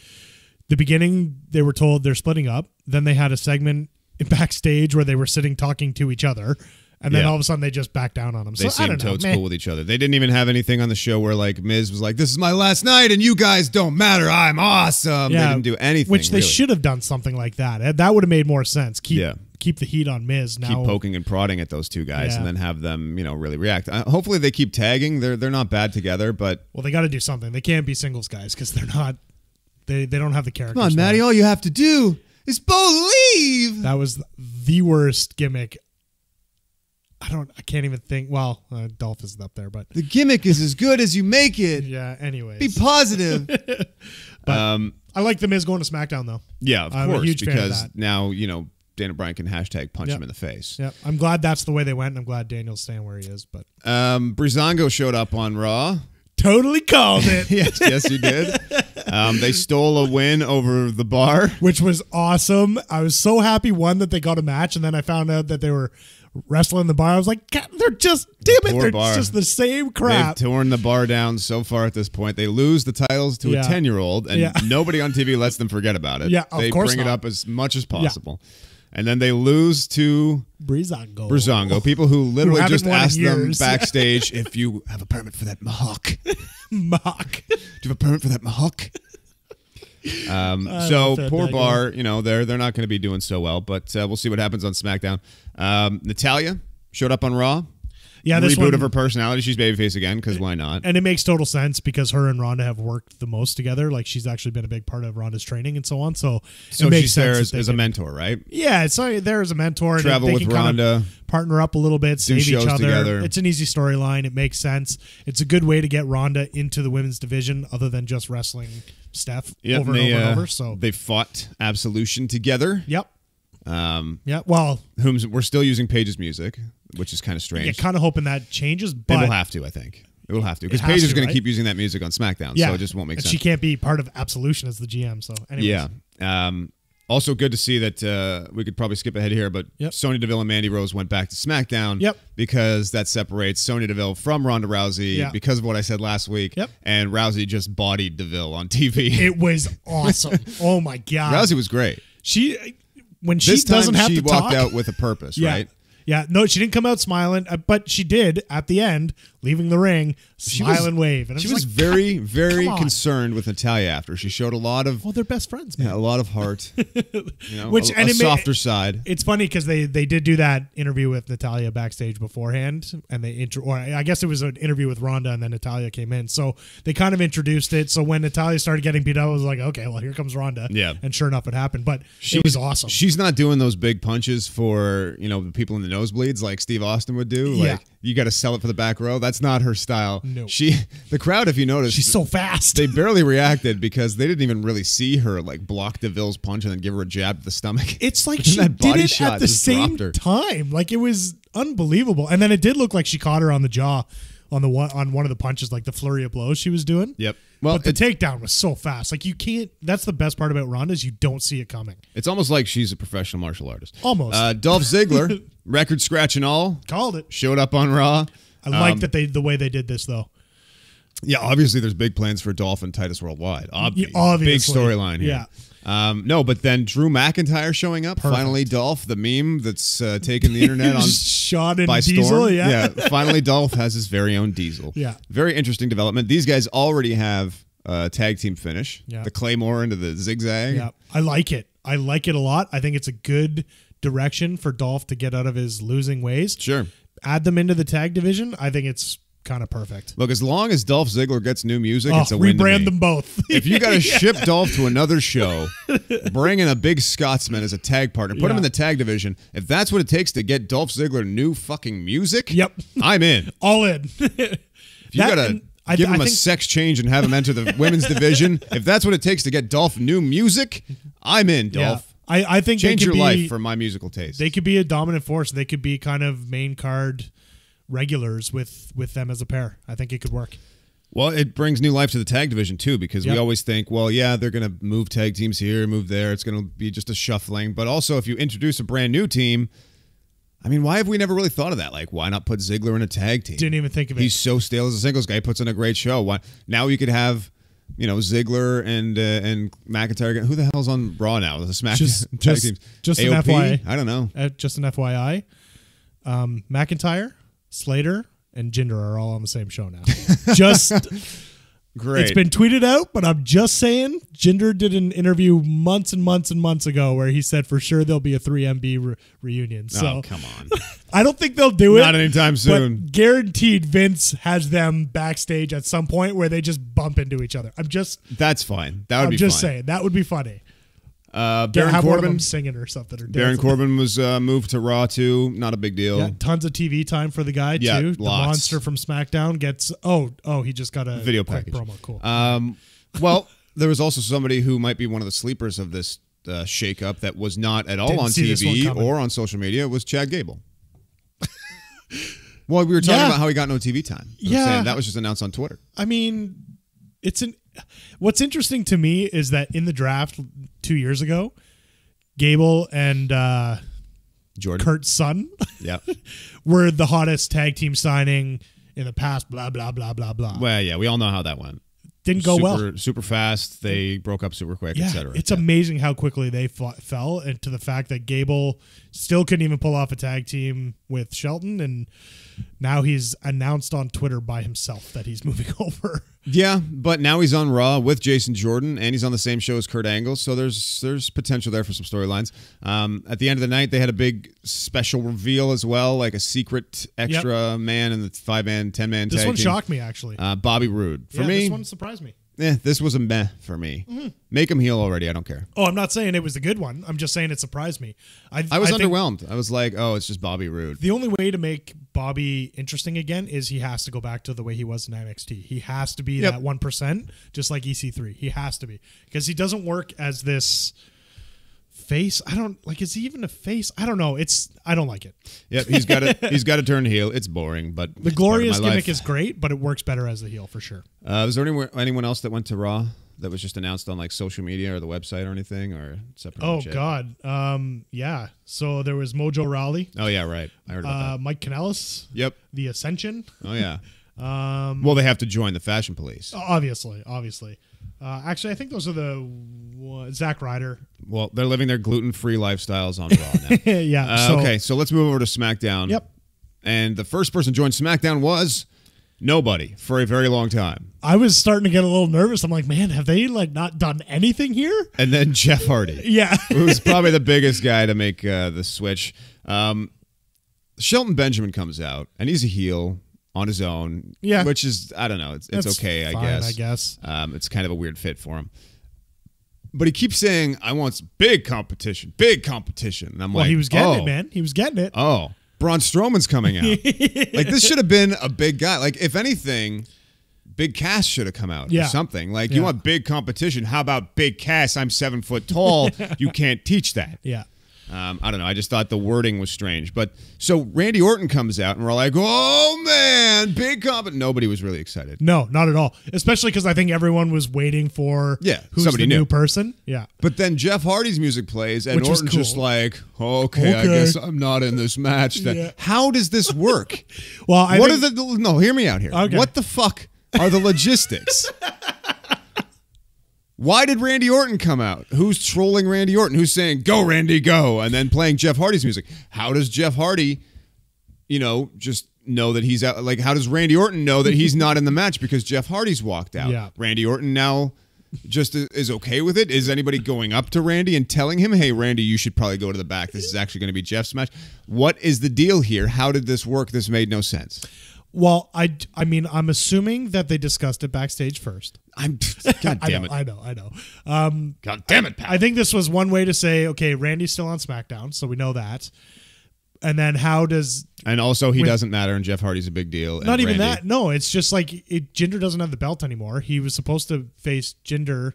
the beginning, they were told they're splitting up. Then they had a segment backstage where they were sitting talking to each other. And then all of a sudden they just backed down on him. They seemed totes cool with each other. They didn't even have anything on the show where like Miz was like, this is my last night and you guys don't matter. I'm awesome. Yeah, they didn't do anything. Which they should have done something like that. That would have made more sense. Keep the heat on Miz now. Keep poking and prodding at those two guys and then have them, really react. Hopefully they keep tagging. They're not bad together, but well, they got to do something. They can't be singles guys because they're not. They don't have the characters. Come on, Maddie. All you have to do is believe. That was the worst gimmick. I can't even think. Well, Dolph isn't up there, but the gimmick is as good as you make it. Yeah. Anyways, be positive. But I like the Miz going to SmackDown though. Yeah, of course, a huge fan of because that. now Daniel Bryan can hashtag punch him in the face. Yeah, I'm glad that's the way they went, and I'm glad Daniel's staying where he is. But Breezango showed up on Raw. Totally called it. yes, you did. They stole a win over the Bar, which was awesome. I was so happy that they got a match, and then I found out that they were wrestling the Bar. I was like, God, they're just just the same crap. They've torn the Bar down so far at this point. They lose the titles to a 10-year-old, and nobody on TV lets them forget about it. Yeah, they of course bring it not. up as much as possible. Yeah. And then they lose to Breezango, people who literally just asked them backstage if you have a permit for that Mohawk. Mohawk. Do you have a permit for that Mohawk? So poor Bar, they're not going to be doing so well, but we'll see what happens on SmackDown. Natalia showed up on Raw. Yeah, this reboot of her personality. She's babyface again because why not? And it makes total sense because her and Ronda have worked the most together. Like she's actually been a big part of Ronda's training and so on. So it makes she's there sense as a mentor, right? Yeah, so there as a mentor. Travel and with Ronda, partner up a little bit, save each other. Together. It's an easy storyline. It makes sense. It's a good way to get Ronda into the women's division, other than just wrestling Steph over and over. So they fought Absolution together. Yep. Well, we're still using Paige's music, which is kind of strange. Yeah, kind of hoping that changes, but it will have to. I think it will have to because Paige is going to keep using that music on SmackDown. So it just won't make sense. She can't be part of Absolution as the GM. So anyways. Yeah. Also good to see that we could probably skip ahead here, but Sonya Deville and Mandy Rose went back to SmackDown because that separates Sonya Deville from Ronda Rousey because of what I said last week. And Rousey just bodied Deville on TV. It was awesome. Oh my God. Rousey was great. When she doesn't have to talk. She walked out with a purpose, right? Yeah, no, she didn't come out smiling, but she did at the end, leaving the ring, smile and wave. And she was very, very concerned with Natalia after. She showed a lot of... Well, they're best friends, man. Yeah, a lot of heart. A softer side. It's funny because they did do that interview with Natalia backstage beforehand, and I guess it was an interview with Ronda, and then Natalia came in. So they kind of introduced it. So when Natalia started getting beat up, I was like, okay, well, here comes Ronda. Yeah. And sure enough, it happened. But it was awesome. She's not doing those big punches for, the people in the nosebleeds like Steve Austin would do. Like, you got to sell it for the back row. That's not her style. No. The crowd, if you notice, she's so fast. They barely reacted because they didn't even really see her like block Deville's punch and then give her a jab to the stomach. It's like she did it at the same time. Like it was unbelievable. And then it did look like she caught her on the jaw on one of the punches, like the flurry of blows she was doing. Yep. Well, but the takedown was so fast. Like you can't. That's the best part about Ronda is you don't see it coming. It's almost like she's a professional martial artist. Almost. Dolph Ziggler, record scratch and all, called it. Showed up on Raw. I like that the way they did this though. Yeah, obviously there's big plans for Dolph and Titus Worldwide. Obviously. Big storyline here. Yeah. No, but then Drew McIntyre showing up. Perfect. Finally, Dolph, the meme that's taken the internet on shot in by Diesel. storm. Yeah. Finally, Dolph has his very own Diesel. Yeah. Very interesting development. These guys already have a tag team finish. Yeah. The Claymore into the zigzag. Yeah. I like it. I like it a lot. I think it's a good direction for Dolph to get out of his losing ways. Sure. Add them into the tag division. I think it's kind of perfect. Look, as long as Dolph Ziggler gets new music, it's a win to me. Rebrand them both. If you got to ship Dolph to another show, bring in a big Scotsman as a tag partner, put him in the tag division. If that's what it takes to get Dolph Ziggler new fucking music, I'm in. All in. If you got to give him a sex change and have him enter the women's division, if that's what it takes to get Dolph new music, I'm in, Dolph. Yeah. I think change your life for my musical taste. They could be a dominant force. They could be kind of main card regulars with them as a pair. I think it could work. Well, it brings new life to the tag division, too, because we always think, well, yeah, they're going to move tag teams here, move there. It's going to be just a shuffling. But also, if you introduce a brand new team, I mean, why have we never really thought of that? Like, why not put Ziggler in a tag team? Didn't even think of it. He's so stale as a singles guy. He puts on a great show. Why? Now you could have, Ziggler and McIntyre. Who the hell's on Raw now? The SmackDown tag teams. Just AOP? an FYI. I don't know. Just an FYI. McIntyre, Slater, and Jinder are all on the same show now. Just great. It's been tweeted out, but I'm just saying. Jinder did an interview months and months and months ago where he said for sure there'll be a 3MB reunion. So come on. I don't think they'll do it. Not anytime soon. But guaranteed Vince has them backstage at some point where they just bump into each other. That's fine. That would be fine. I'm just saying. That would be funny. Baron have one of them Corbin singing or something. Or Baron dancing. Corbin was moved to Raw too. Not a big deal. Yeah, tons of TV time for the guy Yeah, too. lots. The monster from SmackDown gets. He just got a Video quick package. promo. Cool. Well, there was also somebody who might be one of the sleepers of this shakeup that was not at all Didn't on see this one TV coming. or on social media. Was Chad Gable. Well, we were talking about how he got no TV time. Saying that was just announced on Twitter. I mean, what's interesting to me is that in the draft 2 years ago, Gable and Jordan. Kurt's son Yeah. were the hottest tag team signing in the past. Blah blah blah blah blah. Well, yeah, we all know how that went. Didn't go well. Super fast. They broke up super quick, Yeah, etc. it's amazing how quickly they fell, and to the fact that Gable still couldn't even pull off a tag team with Shelton, and now he's announced on Twitter by himself that he's moving over. Yeah, but now he's on Raw with Jason Jordan, and he's on the same show as Kurt Angle, so there's potential there for some storylines. At the end of the night, they had a big special reveal as well, like a secret extra man in the 5-man, 10-man tag This one team. shocked me, actually. Bobby Roode. For me, this one surprised me. this was a meh for me. Make him heel already. I don't care. Oh, I'm not saying it was a good one. I'm just saying it surprised me. I was think underwhelmed. I was like, oh, it's just Bobby Roode. the only way to make Bobby interesting again is he has to go back to the way he was in NXT. He has to be that 1%, just like EC3. He has to be. Because he doesn't work as this face. I don't like. Is he even a face? I don't know. I don't like it. Yep, he's got to turn heel. It's boring, but The glorious gimmick is great, but it works better as a heel for sure. Was there anyone else that went to Raw that was just announced on like social media or the website or anything, or separate? Oh God, yeah. So there was Mojo Rawley. Oh yeah, right. I heard about that. Mike Kanellis. Yep. The Ascension. Oh yeah. Well, they have to join the Fashion Police. Obviously. Actually, I think those are the Zack Ryder. Well, they're living their gluten-free lifestyles on Raw now. Yeah. Okay, so let's move over to SmackDown. Yep. And the first person joined SmackDown was nobody for a very long time. I was starting to get a little nervous. I'm like, man, have they not done anything here? And then Jeff Hardy. Yeah. Who's probably the biggest guy to make the switch. Shelton Benjamin comes out, and he's a heel on his own. Yeah. Which is, I don't know, it's okay, fine, I guess. It's kind of a weird fit for him. But he keeps saying, I want big competition. And I'm like, he was getting it, man. He was getting it. Oh, Braun Strowman's coming out. Like, this should have been a big guy. Like, if anything, Big Cass should have come out or something. Like, you want big competition. How about Big Cass? I'm 7 foot tall. You can't teach that. Yeah. I don't know. I just thought the wording was strange. But so Randy Orton comes out, and we're like, oh, man, big competition. Nobody was really excited. No, not at all. Especially because I think everyone was waiting for who's somebody the new new person. Yeah. But then Jeff Hardy's music plays, and Which was Orton's cool. just like, okay, I guess I'm not in this match. Then How does this work? Well, No, hear me out here. Okay. What the fuck are the logistics? Why did Randy Orton come out? Who's trolling Randy Orton? Who's saying, go, Randy, go, and then playing Jeff Hardy's music? How does Jeff Hardy, just know that he's out? Like, how does Randy Orton know that he's not in the match because Jeff Hardy's walked out? Yeah. Randy Orton now just is okay with it? Is anybody going up to Randy and telling him, hey, Randy, you should probably go to the back. This is actually going to be Jeff's match. What is the deal here? How did this work? This made no sense. Well, I mean, I'm assuming that they discussed it backstage first. God damn it. I know. God damn it, pal. I think this was one way to say, okay, Randy's still on SmackDown, so we know that. And then how does... And also, he doesn't matter, and Jeff Hardy's a big deal. Not even that. No, it's just like Jinder doesn't have the belt anymore. He was supposed to face Jinder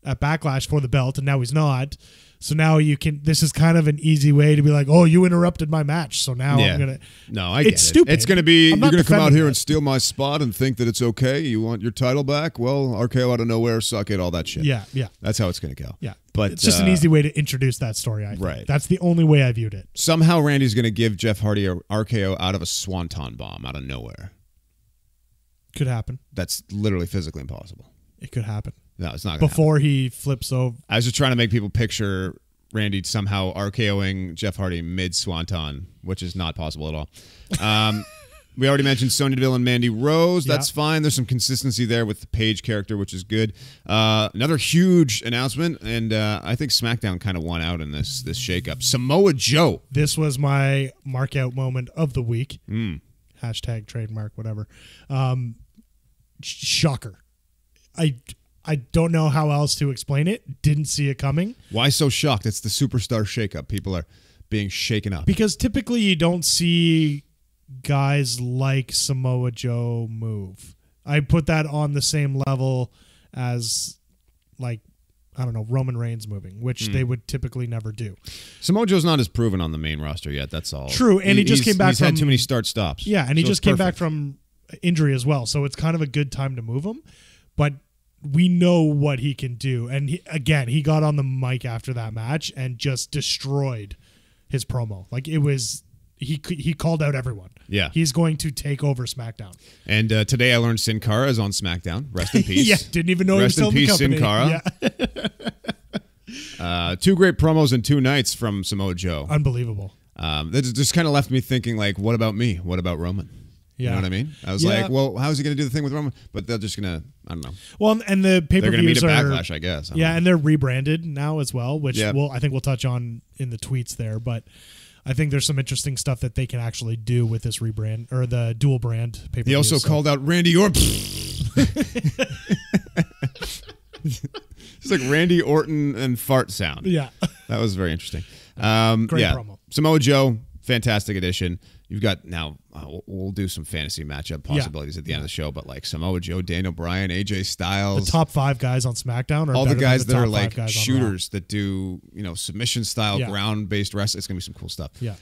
at Backlash for the belt, and now he's not. So now you can. This is kind of an easy way to be like, oh, you interrupted my match, so now I'm gonna. No, I get it. Stupid. It's gonna be you're gonna come out here it. and steal my spot and think that it's okay. You want your title back? Well, RKO out of nowhere, suck it, all that shit. Yeah. That's how it's gonna go. Yeah, but it's just an easy way to introduce that story. I think. Right. That's the only way I viewed it. Somehow Randy's gonna give Jeff Hardy a RKO out of a swanton bomb out of nowhere. Could happen. That's literally physically impossible. It could happen. No, it's not gonna Before happen. he flips over. I was just trying to make people picture Randy somehow RKOing Jeff Hardy mid-swanton, which is not possible at all. We already mentioned Sonya Deville and Mandy Rose. That's fine. There's some consistency there with the Paige character, which is good. Another huge announcement, and I think SmackDown kind of won out in this shakeup. Samoa Joe. This was my mark out moment of the week. Hashtag trademark, whatever. Shocker. I don't know how else to explain it. Didn't see it coming. Why so shocked? It's the superstar shakeup. People are being shaken up. Because typically you don't see guys like Samoa Joe move. I put that on the same level as, like, I don't know, Roman Reigns moving, which they would typically never do. Samoa Joe's not as proven on the main roster yet. That's all. True, and he just came back from... He's had too many start-stops. Yeah, and he so just came back from injury as well, so it's kind of a good time to move him. But we know what he can do. And he got on the mic after that match and just destroyed his promo. Like, it was... He called out everyone. Yeah. He's going to take over SmackDown. And today I learned Sin Cara is on SmackDown. Rest in peace. Yeah, didn't even know he was still in the company. Rest in peace, Sin Cara. Yeah. 2 great promos in 2 nights from Samoa Joe. Unbelievable. That just kind of left me thinking, like, what about me? What about Roman? Yeah. You know what I mean? I was like, well, how's he going to do the thing with Roman? But they're just going to, I don't know. Well, and the pay-per-views they're going to meet a are... Backlash, I guess. And they're rebranded now as well, which Yep. I think we'll touch on in the tweets there. But I think there's some interesting stuff that they can actually do with this rebrand or the dual brand pay-per-view. He also called out Randy Orton. It's like Randy Orton and fart sound. Yeah. That was very interesting. Great promo. Samoa Joe, fantastic addition. You've got now, we'll do some fantasy matchup possibilities at the end of the show, but like Samoa Joe, Daniel Bryan, AJ Styles. The top 5 guys on SmackDown are all the guys that are like guys shooters that do, submission style, ground-based wrestling. It's going to be some cool stuff. Yeah.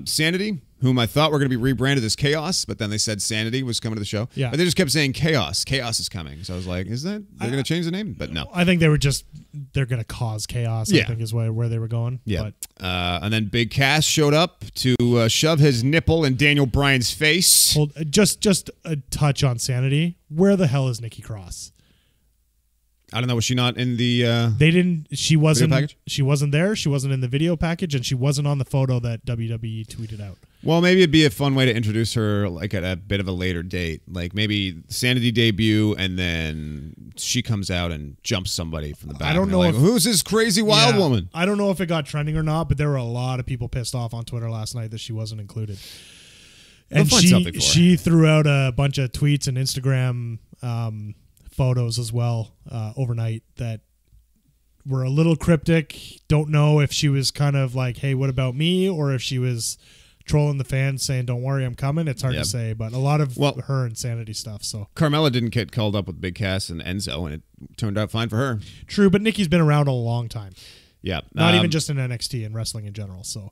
Sanity, whom I thought were going to be rebranded as Chaos, but then they said Sanity was coming to the show. Yeah. But they just kept saying Chaos. Chaos is coming. So I was like, they're going to change the name? But no. I think they're going to cause chaos, I think is where they were going. Yeah. But, and then Big Cass showed up to shove his nipple in Daniel Bryan's face. just a touch on Sanity. Where the hell is Nikki Cross? I don't know. Was she not in the... They didn't... She wasn't... package? She wasn't there. She wasn't in the video package, and she wasn't on the photo that WWE tweeted out. Well, maybe it'd be a fun way to introduce her like at a bit of a later date. Like maybe Sanity debut, and then she comes out and jumps somebody from the back. I don't know like, who's this crazy wild woman? I don't know if it got trending or not, but there were a lot of people pissed off on Twitter last night that she wasn't included. And find something for she threw out a bunch of tweets and Instagram photos as well overnight that were a little cryptic. Don't know if she was kind of like, hey, what about me? Or if she was trolling the fans saying, don't worry, I'm coming. It's hard to say, but a lot of her insanity stuff. So Carmella didn't get called up with Big Cass and Enzo, and it turned out fine for her. True, but Nikki's been around a long time. Yeah. Not even just in NXT and wrestling in general. So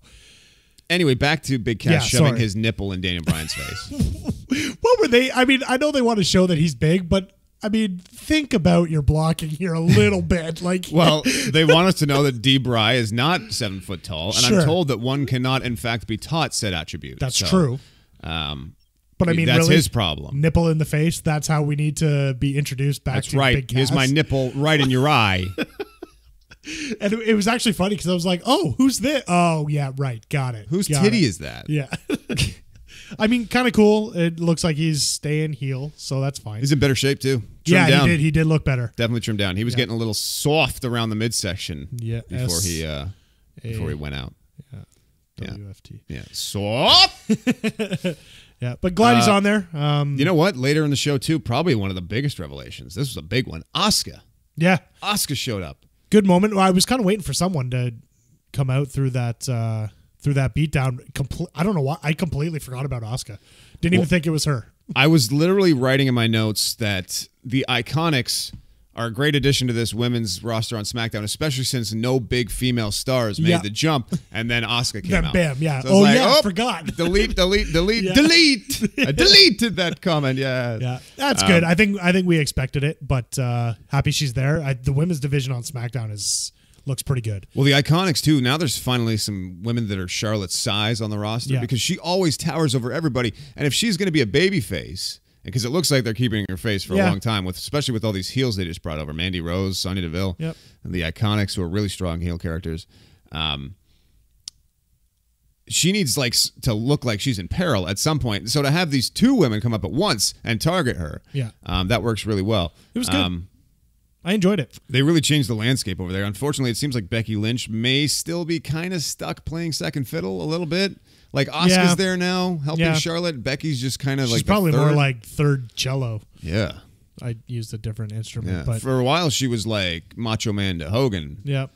anyway, back to Big Cass shoving his nipple in Daniel Bryan's face. What were they? I mean, I know they want to show that he's big, but I mean, think about your blocking here a little bit. Like, well, they want us to know that D-Bry is not 7 foot tall, and Sure. I'm told that one cannot, in fact, be taught said attribute. That's true. But I mean, that's really, his problem. Nipple in the face. That's how we need to be introduced back That's to right. Big Cass. Here's my nipple right in your eye. And it was actually funny because I was like, "Oh, who's this? Oh, yeah, right, got it. Whose Got titty it. is that? Yeah." I mean, kind of cool. It looks like he's staying heel, so that's fine. He's in better shape too. Trimmed down. He did look better. Definitely trimmed down. He was getting a little soft around the midsection. Yeah, before he went out. Yeah, WFT. Yeah, soft. Yeah, but glad he's on there. You know what? Later in the show too, probably one of the biggest revelations. This was a big one. Asuka. Yeah, Asuka showed up. good moment. Well, I was kind of waiting for someone to come out through that beatdown. I don't know why. I completely forgot about Asuka. Didn't even think it was her. I was literally writing in my notes that the Iconics are a great addition to this women's roster on SmackDown, especially since no big female stars made the jump, and then Asuka came out. Bam, yeah. So I forgot. Delete. I deleted that comment. Yeah. Yeah, that's good. I think we expected it, but happy she's there. The women's division on SmackDown looks pretty good. Well, the Iconics too. Now there's finally some women that are Charlotte's size on the roster because she always towers over everybody. And if she's going to be a babyface, because it looks like they're keeping her face for a long time, especially with all these heels they just brought over, Mandy Rose, Sonya Deville, and the Iconics, who are really strong heel characters. She needs to look like she's in peril at some point. So to have these two women come up at once and target her, that works really well. It was good. I enjoyed it. They really changed the landscape over there. Unfortunately, it seems like Becky Lynch may still be kind of stuck playing second fiddle a little bit. Like, Asuka's there now helping Charlotte. Becky's just kind of she's probably more like third cello. Yeah. I used a different instrument. But for a while, she was like Macho Man to Hogan. Yep.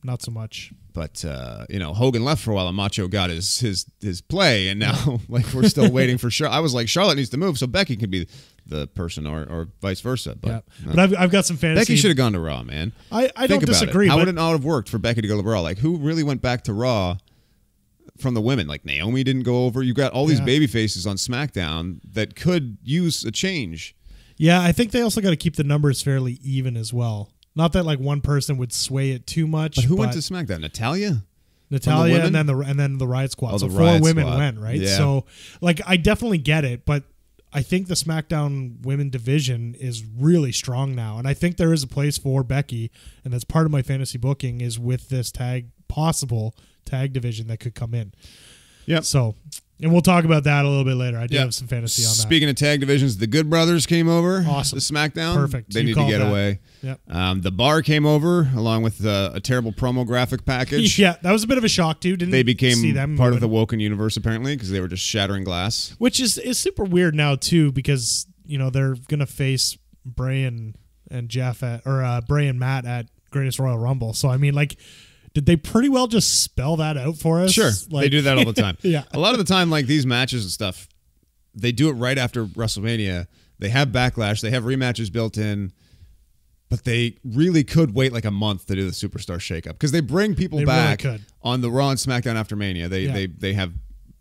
Not so much. But, Hogan left for a while and Macho got his play. And now, we're still waiting for Charlotte. I was like, Charlotte needs to move so Becky can be the person or vice versa. But, but I've got some fantasy. Becky should have gone to Raw, man. I don't disagree. How would it not have worked for Becky to go to Raw? Like, who really went back to Raw from the women? Like, Naomi didn't go over. You got all these baby faces on SmackDown that could use a change. Yeah, I think they also got to keep the numbers fairly even as well. Not that one person would sway it too much. But who went to SmackDown? Natalia, and then the Riot Squad. So 4 women went, right? Yeah. So I definitely get it, but I think the SmackDown women division is really strong now, and I think there is a place for Becky, and that's part of my fantasy booking is with this possible tag division that could come in. Yep. So, and we'll talk about that a little bit later. I do have some fantasy on that. Speaking of tag divisions, the Good Brothers came over. Awesome. To SmackDown. Perfect. They need to get away. Yep. The Bar came over along with a terrible promo graphic package. Yeah, that was a bit of a shock too. They became part of the Woken universe apparently because they were just shattering glass. Which is super weird now too because they're gonna face Bray and Jeff Bray and Matt at Greatest Royal Rumble. So I mean did they pretty well just spell that out for us? Sure. They do that all the time. Yeah. A lot of the time, these matches and stuff, they do it right after WrestleMania. They have Backlash. They have rematches built in. But they really could wait a month to do the Superstar Shakeup because they bring people back on the Raw and SmackDown after Mania. They have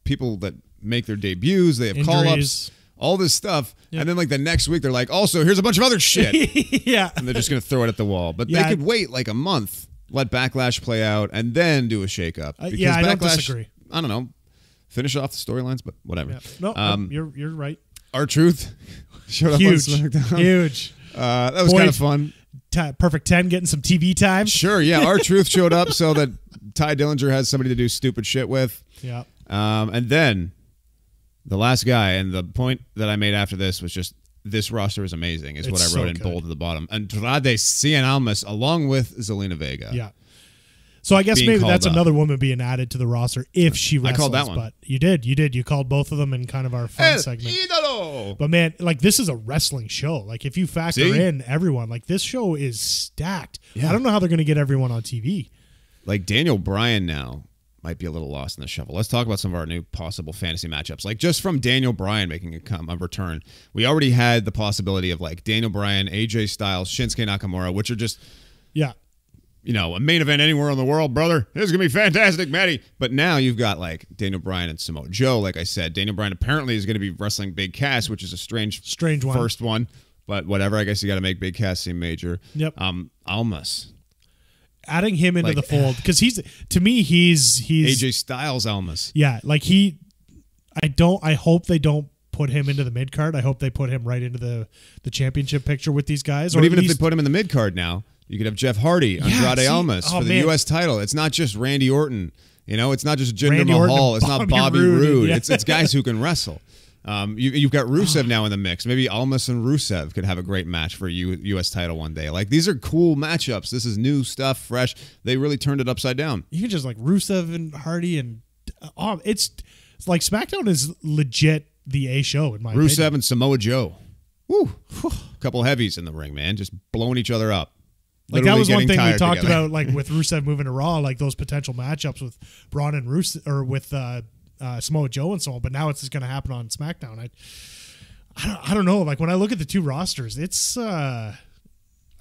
people that make their debuts. They have call-ups, all this stuff. Yeah. And then the next week, they're like, also, here's a bunch of other shit. Yeah. And they're just going to throw it at the wall. But they could wait a month. Let Backlash play out, and then do a shakeup. I don't disagree. I don't know. Finish off the storylines, but whatever. Yeah. No, you're right. R-Truth showed up on SmackDown. Huge. That was kind of fun. Perfect 10, getting some TV time. Sure, yeah. R-Truth showed up so that Ty Dillinger has somebody to do stupid shit with. Yeah. And then the last guy, and the point that I made after this was just, this roster is amazing, is what I wrote in bold at the bottom. Andrade Cien Almas, along with Zelina Vega. Yeah. So I guess maybe that's another woman being added to the roster if she wrestles. I called that one. But you did. You called both of them in kind of our fun segment. Idolo! But man, this is a wrestling show. If you factor in everyone, this show is stacked. Yeah. I don't know how they're going to get everyone on TV. Daniel Bryan now might be a little lost in the shuffle. Let's talk about some of our new possible fantasy matchups. Just from Daniel Bryan making a return, we already had the possibility of Daniel Bryan, AJ Styles, Shinsuke Nakamura, which are just a main event anywhere in the world, brother. This is gonna be fantastic, Matty. But now you've got Daniel Bryan and Samoa Joe. Like I said, Daniel Bryan apparently is gonna be wrestling Big Cass, which is a strange one. First one, but whatever. I guess you got to make Big Cass seem major. Yep. Almas. Adding him into the fold because he's AJ Styles Almas. Yeah, I hope they don't put him into the mid card. I hope they put him right into the championship picture with these guys. But even if they put him in the mid card now, you could have Jeff Hardy, Andrade Almas for the U.S. title. It's not just Randy Orton. It's not just Jinder Mahal. It's not Bobby Roode. Yeah. It's guys who can wrestle. You've got Rusev now in the mix. Maybe Almas and Rusev could have a great match for a U.S. title one day. These are cool matchups. This is new stuff, fresh. They really turned it upside down. You can just Rusev and Hardy and it's SmackDown is legit the A show in my opinion. Rusev and Samoa Joe. Woo. Couple heavies in the ring, man. Just blowing each other up. That was one thing we talked about, with Rusev moving to Raw, those potential matchups with Braun and Rusev, or with Samoa Joe and so on. But now it's just going to happen on SmackDown. I don't know. When I look at the two rosters, it's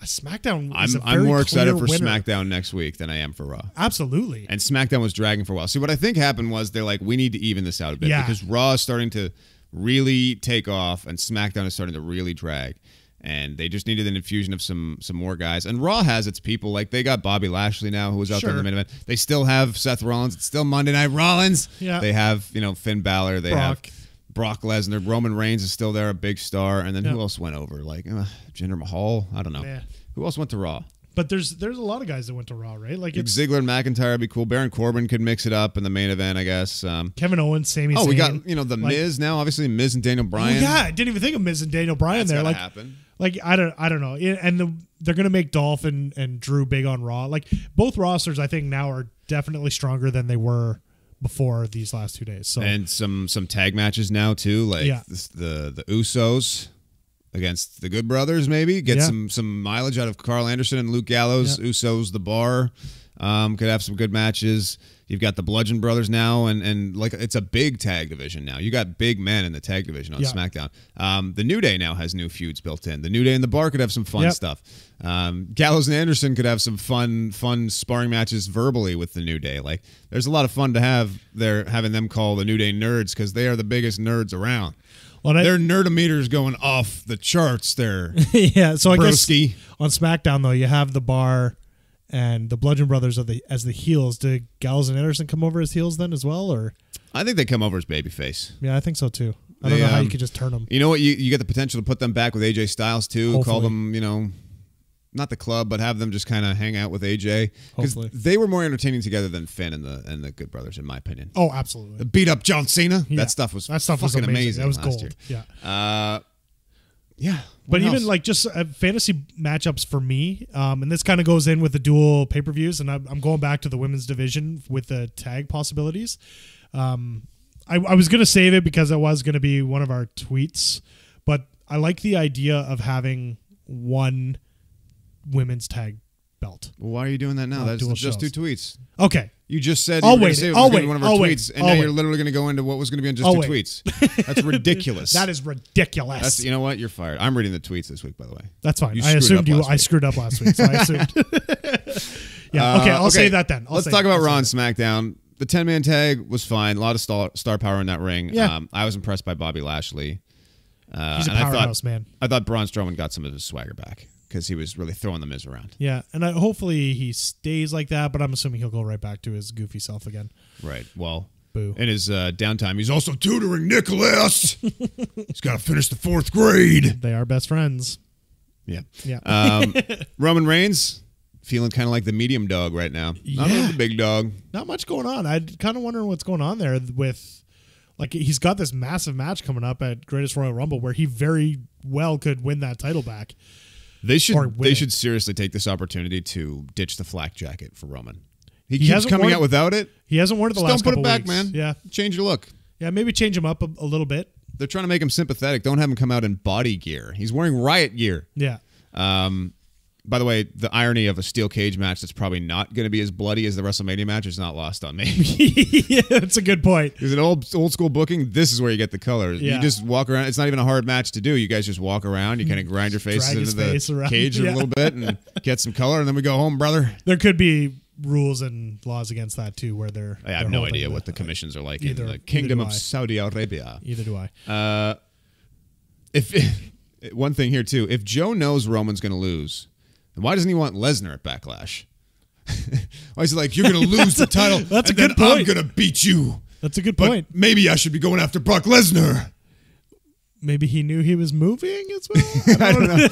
SmackDown. I'm more excited for SmackDown next week than I am for Raw. Absolutely. And SmackDown was dragging for a while. See, what I think happened was they're like, we need to even this out a bit because Raw is starting to really take off and SmackDown is starting to really drag. And they just needed an infusion of some more guys. And Raw has its people. Like, they got Bobby Lashley now, who was out there in the main event. They still have Seth Rollins. It's still Monday Night Rollins. Yeah. They have, Finn Balor. They have Brock Lesnar. Roman Reigns is still there, a big star. And then who else went over? Like, Jinder Mahal? I don't know. Yeah. Who else went to Raw? But there's a lot of guys that went to Raw, right? Like Ziggler and McIntyre would be cool. Baron Corbin could mix it up in the main event, I guess. Kevin Owens, Sami Zayn. Oh, we got the Miz now. Obviously, Miz and Daniel Bryan. Oh, yeah, I didn't even think of Miz and Daniel Bryan there. Like, happen. Like I don't know. And they're gonna make Dolph and Drew big on Raw. Like both rosters, I think now are definitely stronger than they were before these last 2 days. So and some tag matches now too. Like the Usos against the Good Brothers, maybe get some mileage out of Carl Anderson and Luke Gallows. Usos, the Bar, could have some good matches. You've got the Bludgeon Brothers now, and like it's a big tag division now. You got big men in the tag division on SmackDown. The New Day now has new feuds built in. The New Day and the Bar could have some fun stuff. Gallows and Anderson could have some fun sparring matches verbally with the New Day. Like there's a lot of fun to have there, having them call the New Day nerds because they are the biggest nerds around. Well, their nerdometers going off the charts there. So I guess on SmackDown though, you have the Bar and the Bludgeon Brothers as the heels. Did Gallows and Anderson come over as heels then as well, or? I think they come over as babyface. Yeah, I think so too. I don't know how you could just turn them. You know what? You get the potential to put them back with AJ Styles too. Hopefully. Call them, not the club, but have them just kind of hang out with AJ because they were more entertaining together than Finn and the Good Brothers, in my opinion. Oh, absolutely. The beat up John Cena. That stuff was fucking amazing. That was gold. Year. Yeah. But even like just fantasy matchups for me, and this kind of goes in with the dual pay-per-views, and I'm going back to the women's division with the tag possibilities. I was going to save it because it was going to be one of our tweets, but I like the idea of having one women's tag belt. Well, why are you doing that now? That's just 2 tweets. Okay. You just said you were going to say it was going to be one of our tweets, and now you're literally going to go into what was going to be on just 2 tweets. That's ridiculous. That is ridiculous. You know what? You're fired. I'm reading the tweets this week, by the way. That's fine. I screwed up last week, so I assumed. Okay, I'll say that then. Let's talk about Raw and SmackDown. The 10-man tag was fine. A lot of star power in that ring. Yeah. I was impressed by Bobby Lashley. He's a powerhouse, man. I thought Braun Strowman got some of his swagger back because he was really throwing the Miz around. Yeah, and hopefully he stays like that, but I'm assuming he'll go right back to his goofy self again. Right. Well, boo. In his downtime, he's also tutoring Nicholas. He's got to finish the 4th grade. They are best friends. Yeah. Yeah. Roman Reigns, feeling kind of like the medium dog right now. Not really the big dog. Not much going on. I'm kind of wondering what's going on there with, like, he's got this massive match coming up at Greatest Royal Rumble where he very well could win that title back. They should seriously take this opportunity to ditch the flak jacket for Roman. He keeps coming out without it. He hasn't worn it the last couple weeks. Don't put it back, man. Yeah. Change your look. Yeah, maybe change him up a little bit. They're trying to make him sympathetic. Don't have him come out in body gear. He's wearing riot gear. Yeah. By the way, the irony of a steel cage match that's probably not going to be as bloody as the WrestleMania match is not lost on me. Yeah, that's a good point. Because an old school booking, this is where you get the colors. Yeah. You just walk around. It's not even a hard match to do. You guys just walk around. You kind of grind your faces into the cage a little bit and get some color, and then we go home, brother. There could be rules and laws against that too, where they're. I have no idea what the commissions are like in the Kingdom of Saudi Arabia. Either do I. One thing here too, if Joe knows Roman's going to lose, then why doesn't he want Lesnar at Backlash? Why is he like, you're going to lose the title? That's and a good then point. I'm going to beat you. That's a good point. Maybe I should be going after Brock Lesnar. Maybe he knew he was moving as well. I don't know.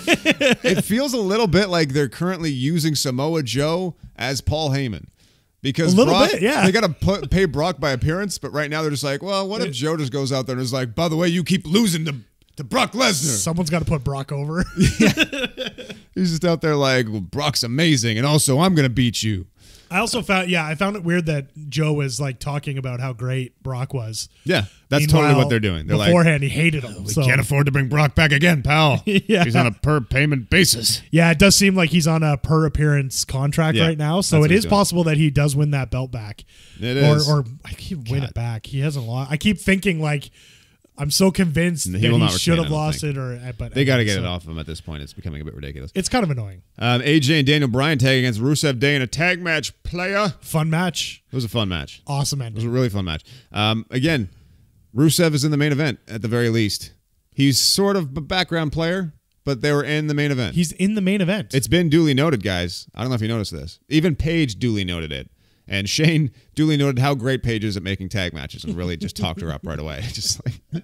It feels a little bit like they're currently using Samoa Joe as Paul Heyman. Because Brock, they got to pay Brock by appearance, but right now they're just like, well, what if Joe just goes out there and is like, by the way, you keep losing to Brock Lesnar. Someone's got to put Brock over. He's just out there like, well, Brock's amazing, and also I'm going to beat you. I found it weird that Joe was like talking about how great Brock was. Yeah, that's totally what they're doing. They're beforehand, he hated him. We can't afford to bring Brock back again, pal. Yeah. He's on a per payment basis. Yeah, it does seem like he's on a per appearance contract right now. So it is possible that he does win that belt back. It is. Or I keep win it back. He hasn't lost. I keep thinking like I'm so convinced that he should have lost it. But they got to get it off him at this point. It's becoming a bit ridiculous. It's kind of annoying. AJ and Daniel Bryan tag against Rusev Day in a tag match. Player. Fun match. It was a fun match. Awesome It ending. was a really fun match. Again, Rusev is in the main event at the very least. He's sort of a background player, but they were in the main event. He's in the main event. It's been duly noted, guys. I don't know if you noticed this. Even Paige duly noted it. And Shane duly noted how great Paige is at making tag matches and really just talked her up right away. Just like,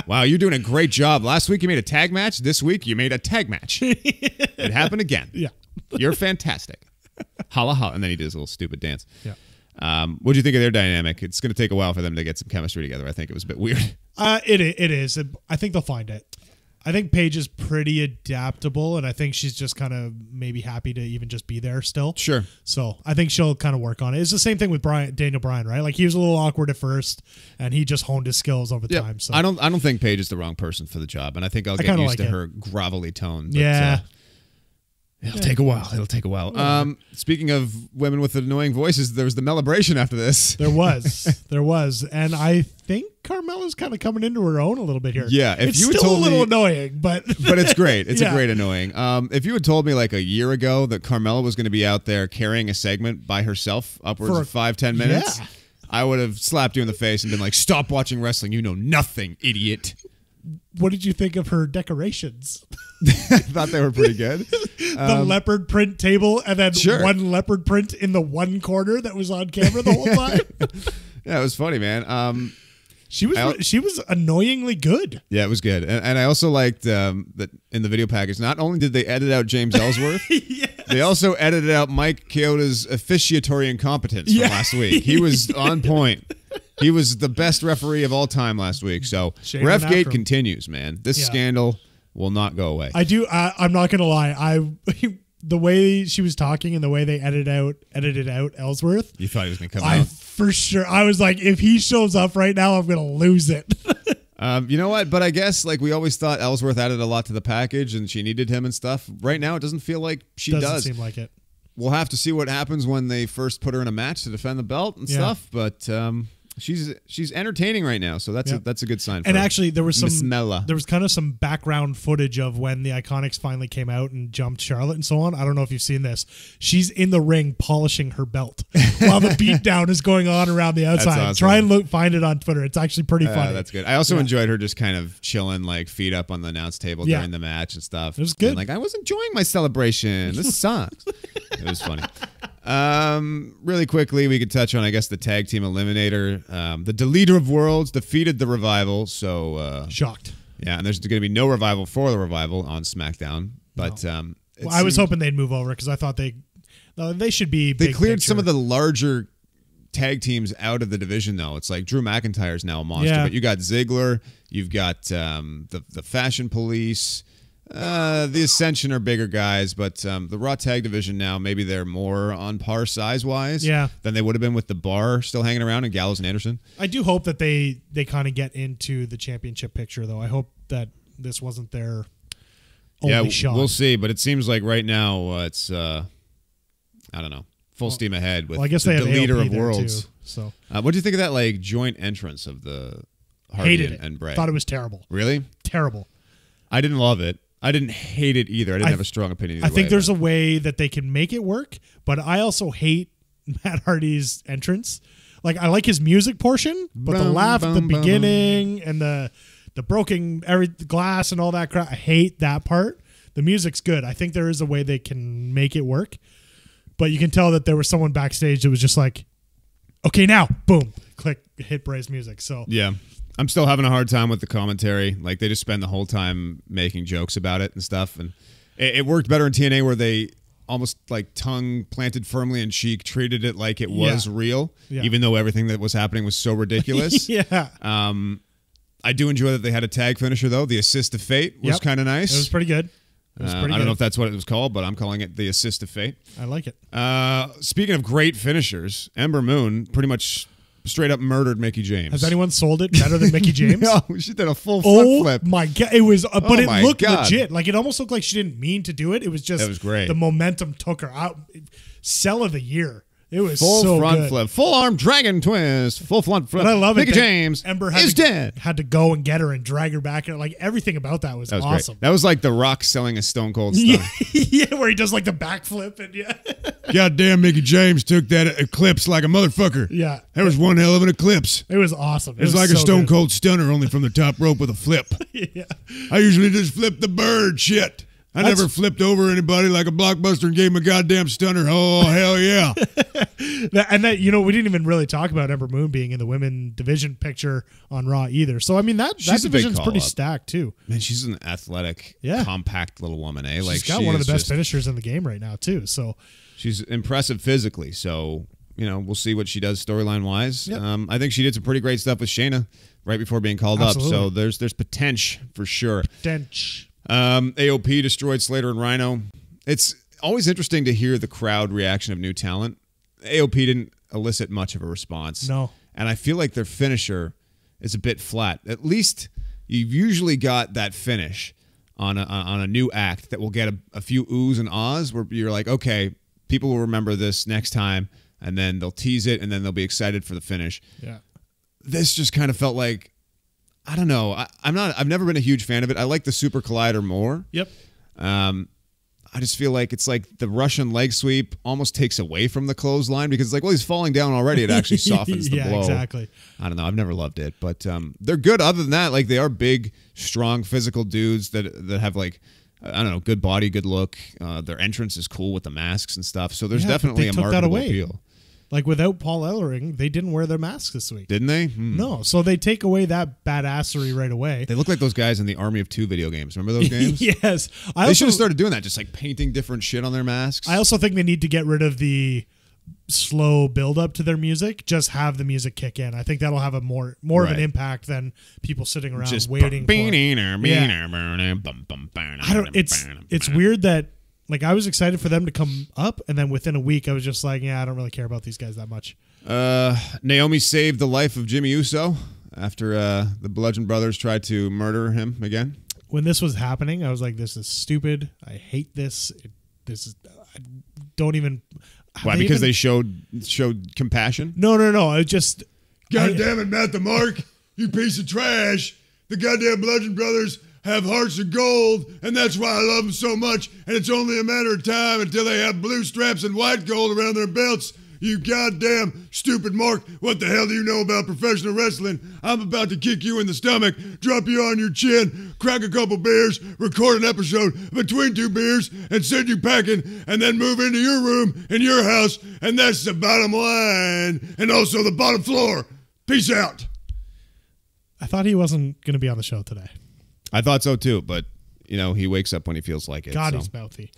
wow, you're doing a great job. Last week you made a tag match. This week you made a tag match. It happened again. Yeah. You're fantastic. Holla holla. And then he did his little stupid dance. Yeah. What do you think of their dynamic? It's going to take a while for them to get some chemistry together. I think it was a bit weird. It is. I think they'll find it. I think Paige is pretty adaptable, and I think she's just kind of maybe happy to even just be there still. Sure. So I think she'll kind of work on it. It's the same thing with Daniel Bryan, right? Like he was a little awkward at first, and he just honed his skills over time. So I don't think Paige is the wrong person for the job, and I think I'll get used to her grovelly tone. But, yeah. It'll take a while. It'll take a while. Speaking of women with annoying voices, there was the Melibration after this. There was, and I think Carmella's kind of coming into her own a little bit here. Yeah, if it's you had still told a little me, annoying, but it's great. It's Yeah. a great annoying. If you had told me like a year ago that Carmella was going to be out there carrying a segment by herself upwards of 5-10 minutes, Yeah. I would have slapped you in the face and been like, "Stop watching wrestling. You know nothing, idiot." What did you think of her decorations? I thought they were pretty good. The leopard print table and then Sure. one leopard print in the one corner that was on camera the whole time. Yeah, it was funny, man. She was annoyingly good. Yeah, it was good. And I also liked that in the video package, not only did they edit out James Ellsworth, they also edited out Mike Chioda's officiatory incompetence from last week. He was on point. He was the best referee of all time last week. So Refgate continues, man. This scandal will not go away. I'm not going to lie. The way she was talking and the way they edited out Ellsworth. You thought he was going to come out? For sure. I was like, if he shows up right now, I'm going to lose it. You know what? But I guess like we always thought Ellsworth added a lot to the package and she needed him and stuff. Right now, it doesn't feel like she does. Doesn't seem like it. We'll have to see what happens when they first put her in a match to defend the belt and stuff. But she's entertaining right now, so that's a good sign. For and actually, there was kind of some background footage of when the Iconics finally came out and jumped Charlotte and so on. I don't know if you've seen this. She's in the ring polishing her belt while the beatdown is going on around the outside. Awesome. Try and find it on Twitter. It's actually pretty funny. That's good. I also enjoyed her just kind of chilling, like feet up on the announce table during the match and stuff. It was good. And, like I was enjoying my celebration. This sucks. It was funny. Really quickly, we could touch on, I guess, the tag team eliminator. The Deleter of Worlds defeated the Revival. So shocked. Yeah, and there's going to be no revival for the Revival on SmackDown. But I was hoping they'd move over because I thought they should be. They cleared some of the larger tag teams out of the division, though. It's like Drew McIntyre's now a monster, but you got Ziggler, you've got the Fashion Police. The Ascension are bigger guys, but the Raw Tag Division now, maybe they're more on par size-wise than they would have been with the Bar still hanging around and Gallows and Anderson. I do hope that they kind of get into the championship picture, though. I hope that this wasn't their only shot. We'll see, but it seems like right now it's, I don't know, full steam ahead with I guess the they have Leader AOP of there Worlds. Too, so. What do you think of that like joint entrance of the Hardy and Bray? Thought it was terrible. Really? Terrible. I didn't love it. I didn't hate it either. I didn't have a strong opinion either I think way, there's a way that they can make it work, but I also hate Matt Hardy's entrance. Like, I like his music portion, but the laugh at the beginning and the broken glass and all that crap, I hate that part. The music's good. I think there is a way they can make it work, but you can tell that there was someone backstage that was just like, okay, now, boom, click, hit Bray's music. So yeah. I'm still having a hard time with the commentary. Like, they just spend the whole time making jokes about it and stuff. And it worked better in TNA where they almost, like, tongue planted firmly in cheek, treated it like it was real, even though everything that was happening was so ridiculous. I do enjoy that they had a tag finisher, though. The Assist of Fate was kind of nice. It was pretty good. I don't know if that's what it was called, but I'm calling it the Assist of Fate. I like it. Speaking of great finishers, Ember Moon pretty much straight up murdered Mickey James. Has anyone sold it better than Mickey James? No, she did a full front flip. Oh my god, it was, but it looked legit. Like, it almost looked like she didn't mean to do it. It was just that was great. The momentum took her out. Sell of the year. It was full so front good. flip, full arm dragon twist, full front flip. And I love Mickie it. that James Ember is dead. had to go and get her and drag her back. And like everything about that was awesome. Great. That was like The Rock selling a Stone Cold Stunner. Yeah, where he does like the backflip and yeah. Goddamn, Mickie James took that eclipse like a motherfucker. Yeah. That was one hell of an eclipse. It was awesome. It was like so a Stone good. Cold Stunner, only from the top rope with a flip. Yeah. I usually just flip the bird shit. I That's- never flipped over anybody like a blockbuster and gave him a goddamn stunner. Oh, hell yeah. That we didn't even really talk about Ember Moon being in the women division picture on Raw either. So I mean that She's a big division's pretty call-up. stacked too. Man, she's an athletic, compact little woman, eh? She's got one of the best finishers in the game right now too. So she's impressive physically. So, we'll see what she does storyline-wise. Yep. I think she did some pretty great stuff with Shayna right before being called Absolutely. up. So there's potential for sure. Dench. AOP destroyed Slater and Rhino. It's always interesting to hear the crowd reaction of new talent. AOP didn't elicit much of a response. No. And I feel like their finisher is a bit flat. At least you've usually got that finish on a new act that will get a few oohs and ahs where you're like, okay, people will remember this next time, and then they'll tease it, and then they'll be excited for the finish. Yeah. This just kind of felt like, I don't know. I've never been a huge fan of it. I like the Super Collider more. Yep. I just feel like it's like the Russian leg sweep almost takes away from the clothesline because it's like, well, he's falling down already. It actually softens the yeah, blow. exactly. I don't know. I've never loved it, but they're good. Other than that, like they are big, strong, physical dudes that have like, I don't know, good body, good look. Their entrance is cool with the masks and stuff. So there's Yeah, but definitely they a took that marketable away. appeal. Like without Paul Ellering, they didn't wear their masks this week. Didn't they? No, so they take away that badassery right away. They look like those guys in the Army of Two video games. Remember those games? Yes. They should have started doing that, just like painting different shit on their masks. I also think they need to get rid of the slow build up to their music. Just have the music kick in. I think that'll have a more of Right. an impact than people sitting around just waiting for it. I don't. It's weird that like I was excited for them to come up, and then within a week I was just like, yeah, I don't really care about these guys that much. Naomi saved the life of Jimmy Uso after the Bludgeon Brothers tried to murder him again. When this was happening, I was like, this is stupid. I hate this. I don't even. Why? Because they showed compassion? No. I just. God damn it, Matt the Mark. You piece of trash. The goddamn Bludgeon Brothers have hearts of gold, and that's why I love them so much, and it's only a matter of time until they have blue straps and white gold around their belts. You goddamn stupid Mark. What the hell do you know about professional wrestling? I'm about to kick you in the stomach, drop you on your chin, crack a couple beers, record an episode between two beers, and send you packing, and then move into your room in your house, and that's the bottom line, and also the bottom floor. Peace out. I thought he wasn't going to be on the show today. I thought so too, but he wakes up when he feels like it. God, so. he's mouthy.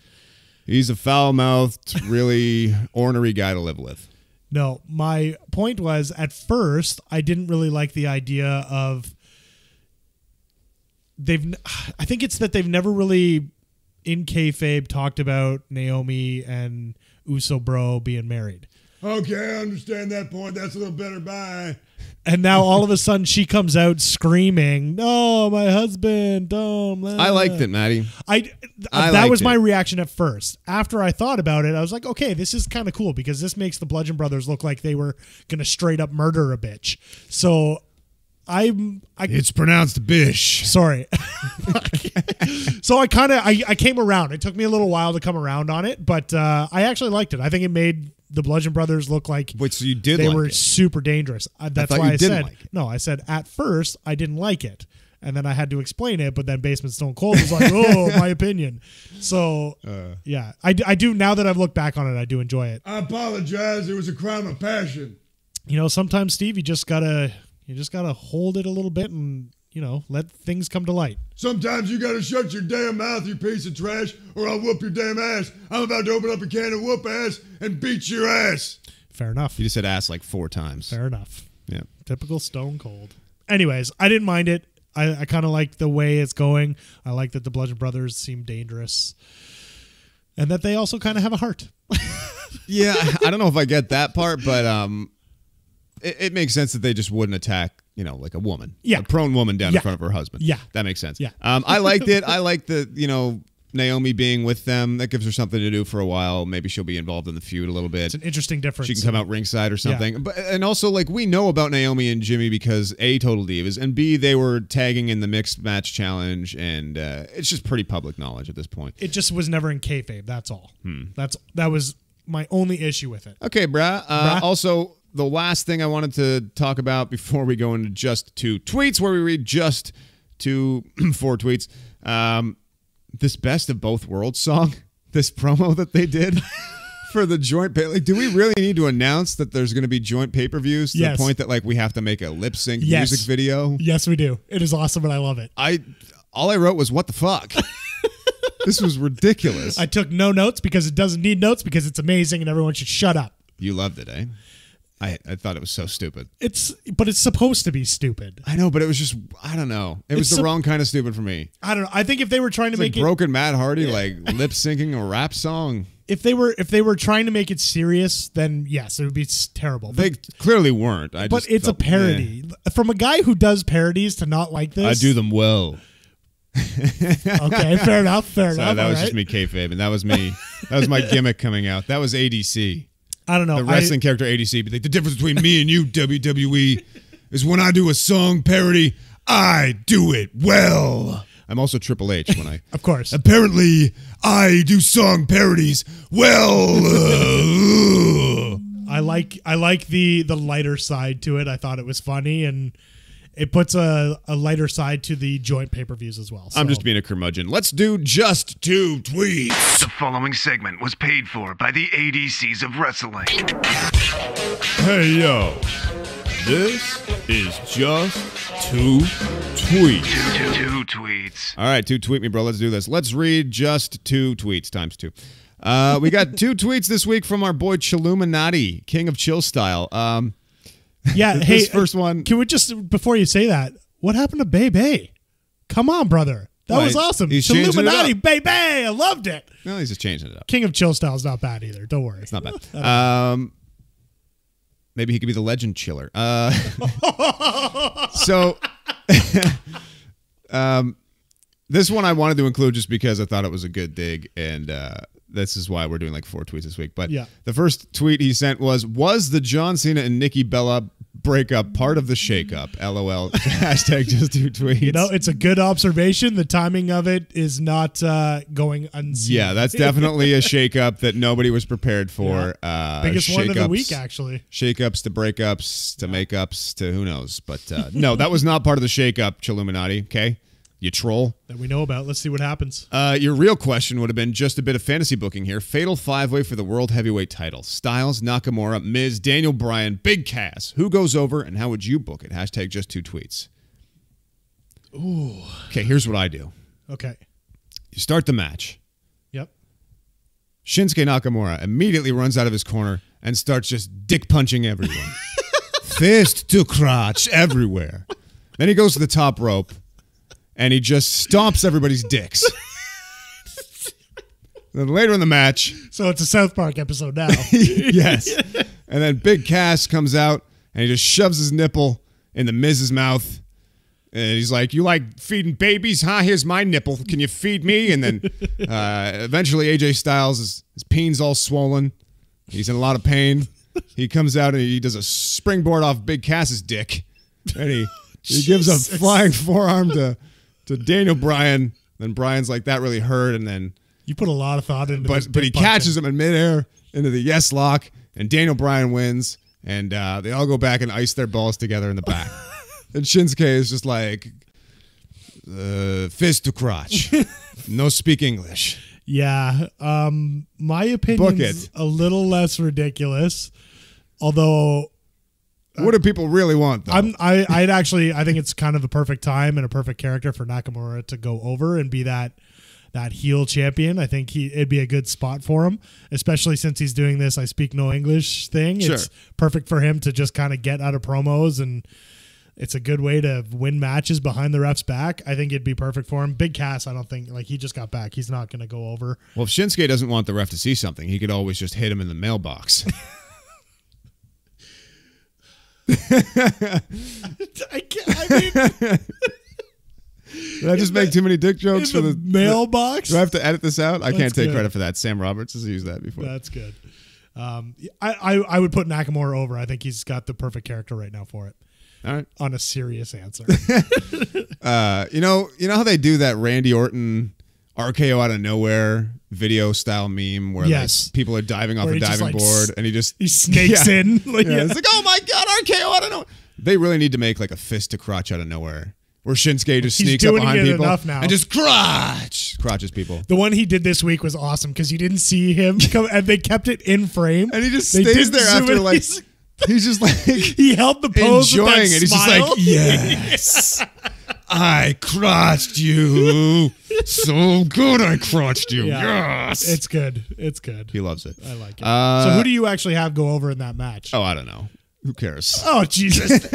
He's a foul-mouthed, really ornery guy to live with. No, my point was at first I didn't really like the idea of I think it's that they've never really in kayfabe talked about Naomi and Uso Bro being married. Okay, I understand that point. That's a little better. Bye. And now all of a sudden she comes out screaming, "No, my husband, don't." I liked it, Maddie. That was my reaction at first. After I thought about it, I was like, okay, this is kind of cool because this makes the Bludgeon Brothers look like they were going to straight up murder a bitch. So It's pronounced bish. sorry. So I came around. It took me a little while to come around on it, but I actually liked it. I think it made the Bludgeon Brothers look like Wait, so you did they like were it? super dangerous. That's thought why you I didn't said like it. no. I said at first I didn't like it, and then I had to explain it. But then Basement Stone Cold was like, "Oh, my opinion." So yeah, I do now that I've looked back on it. I do enjoy it. I apologize. It was a crime of passion. Sometimes Steve, you just gotta hold it a little bit and let things come to light. Sometimes you gotta shut your damn mouth, you piece of trash, or I'll whoop your damn ass. I'm about to open up a can of whoop ass and beat your ass. Fair enough. You just said ass like 4 times. Fair enough. Yeah. Typical Stone Cold. Anyways, I didn't mind it. I kind of like the way it's going. I like that the Bludgeon Brothers seem dangerous. And that they also kind of have a heart. Yeah, I don't know if I get that part, but it makes sense that they just wouldn't attack, like a woman. Yeah. A prone woman down Yeah. in front of her husband. Yeah. That makes sense. Yeah. I liked it. I liked the, Naomi being with them, that gives her something to do for a while. Maybe she'll be involved in the feud a little bit. It's an interesting difference. She can come out ringside or something. Yeah. And also, like, we know about Naomi and Jimmy because A, Total Divas, and B, they were tagging in the mixed match challenge, and it's just pretty public knowledge at this point. It just was never in kayfabe, that's all. That was my only issue with it. Okay, brah. Also, the last thing I wanted to talk about before we go into just 2 tweets, where we read just 4 tweets. This Best of Both Worlds song, this promo that they did for the joint pay. Like, do we really need to announce that there's going to be joint pay-per-views to the point that, like, we have to make a lip-sync music video? Yes, we do. It is awesome, and I love it. All I wrote was, what the fuck? This was ridiculous. I took no notes because it doesn't need notes because it's amazing and everyone should shut up. You loved it, eh? I thought it was so stupid. But it's supposed to be stupid. I know, but it was just, I don't know. It was the wrong kind of stupid for me. I don't know. I think if they were trying to make it broken Matt Hardy, like lip syncing a rap song. If they were trying to make it serious, then yes, it would be terrible. They clearly weren't. But it's a parody. From a guy who does parodies to not like this. I do them well. Okay, fair enough. That was just me kayfabe, and that was me. That was my gimmick coming out. That was ADC. I don't know. The wrestling character ADC, but like, the difference between me and you, WWE, is when I do a song parody, I do it well. I'm also Triple H when I... Of course. Apparently, I do song parodies well. I like the lighter side to it. I thought it was funny, and it puts a lighter side to the joint pay-per-views as well. So. I'm just being a curmudgeon. Let's do just 2 tweets. The following segment was paid for by the ADCs of wrestling. Hey, yo. This is just 2 tweets. Two tweets. All right, 2 tweet me, bro. Let's do this. Let's read just 2 tweets times 2. We got 2 tweets this week from our boy Chilluminati, King of Chill Style. Yeah, hey, first one. Can we just, before you say that, what happened to Bebe? Come on, brother. That was awesome. Illuminati, Bebe. I loved it. No, he's just changing it up. King of Chill Style is not bad either. Don't worry. It's not bad. Maybe he could be the legend chiller. So, this one I wanted to include just because I thought it was a good dig, and this is why we're doing like 4 tweets this week. But the first tweet he sent was the John Cena and Nikki Bella breakup part of the shakeup? LOL. Hashtag just 2 tweets. You know, it's a good observation. The timing of it is not going unseen. Yeah, that's definitely a shakeup that nobody was prepared for. Yeah. Biggest one of the week, actually. Shakeups to breakups to makeups to who knows. But no, that was not part of the shakeup, Chilluminati, okay? You troll. That we know about. Let's see what happens. Your real question would have been just a bit of fantasy booking here. Fatal 5-way for the World Heavyweight title. Styles, Nakamura, Miz, Daniel Bryan, Big Cass. Who goes over and how would you book it? Hashtag just 2 tweets. Ooh. Okay, here's what I do. Okay. You start the match. Yep. Shinsuke Nakamura immediately runs out of his corner and starts just dick punching everyone. Fist to crotch everywhere. Then he goes to the top rope. And he just stomps everybody's dicks. Then later in the match... So it's a South Park episode now. Yes. And then Big Cass comes out, and he just shoves his nipple in the Miz's mouth. And he's like, you like feeding babies, huh? Here's my nipple. Can you feed me? And then eventually AJ Styles, his peen's all swollen. He's in a lot of pain. He comes out, and he does a springboard off Big Cass's dick. And he gives a flying forearm to Daniel Bryan. Then Bryan's like, that really hurt, and then you put a lot of thought into this. But he catches him in midair into the yes lock, and Daniel Bryan wins, and they all go back and ice their balls together in the back. And Shinsuke is just like, fist to crotch. No speak English. Yeah. My opinion's a little less ridiculous, although... What do people really want, though? I think it's kind of the perfect time and a perfect character for Nakamura to go over and be that heel champion. I think it'd be a good spot for him, especially since he's doing this I speak no English thing. Sure. It's perfect for him to just kind of get out of promos, and it's a good way to win matches behind the ref's back. I think it'd be perfect for him. Big Cass, I don't think, like, he just got back. He's not going to go over. Well, if Shinsuke doesn't want the ref to see something, he could always just hit him in the mailbox. I mean, Did I just make too many dick jokes for the mailbox? Do I have to edit this out? I can't take good. credit for that. Sam Roberts has used that before. That's good. I would put Nakamura over. I think he's got the perfect character right now for it. All right. On a serious answer. You know how they do that Randy Orton RKO out of nowhere video style meme where people are diving off a diving board and he snakes in. It's like, oh my God, RKO out of nowhere. They really need to make like a fist to crotch out of nowhere. Where Shinsuke just sneaks up behind people and just crotches people. The one he did this week was awesome because you didn't see him come, and they kept it in frame. And he just stays there after like he's just like he held the pose enjoying with that it. He's smile. just like, yes, I crotched you. So good, I crotched you. Yeah. Yes, it's good. It's good. He loves it. I like it. So who do you actually have go over in that match? Oh, I don't know. Who cares? Oh, Jesus.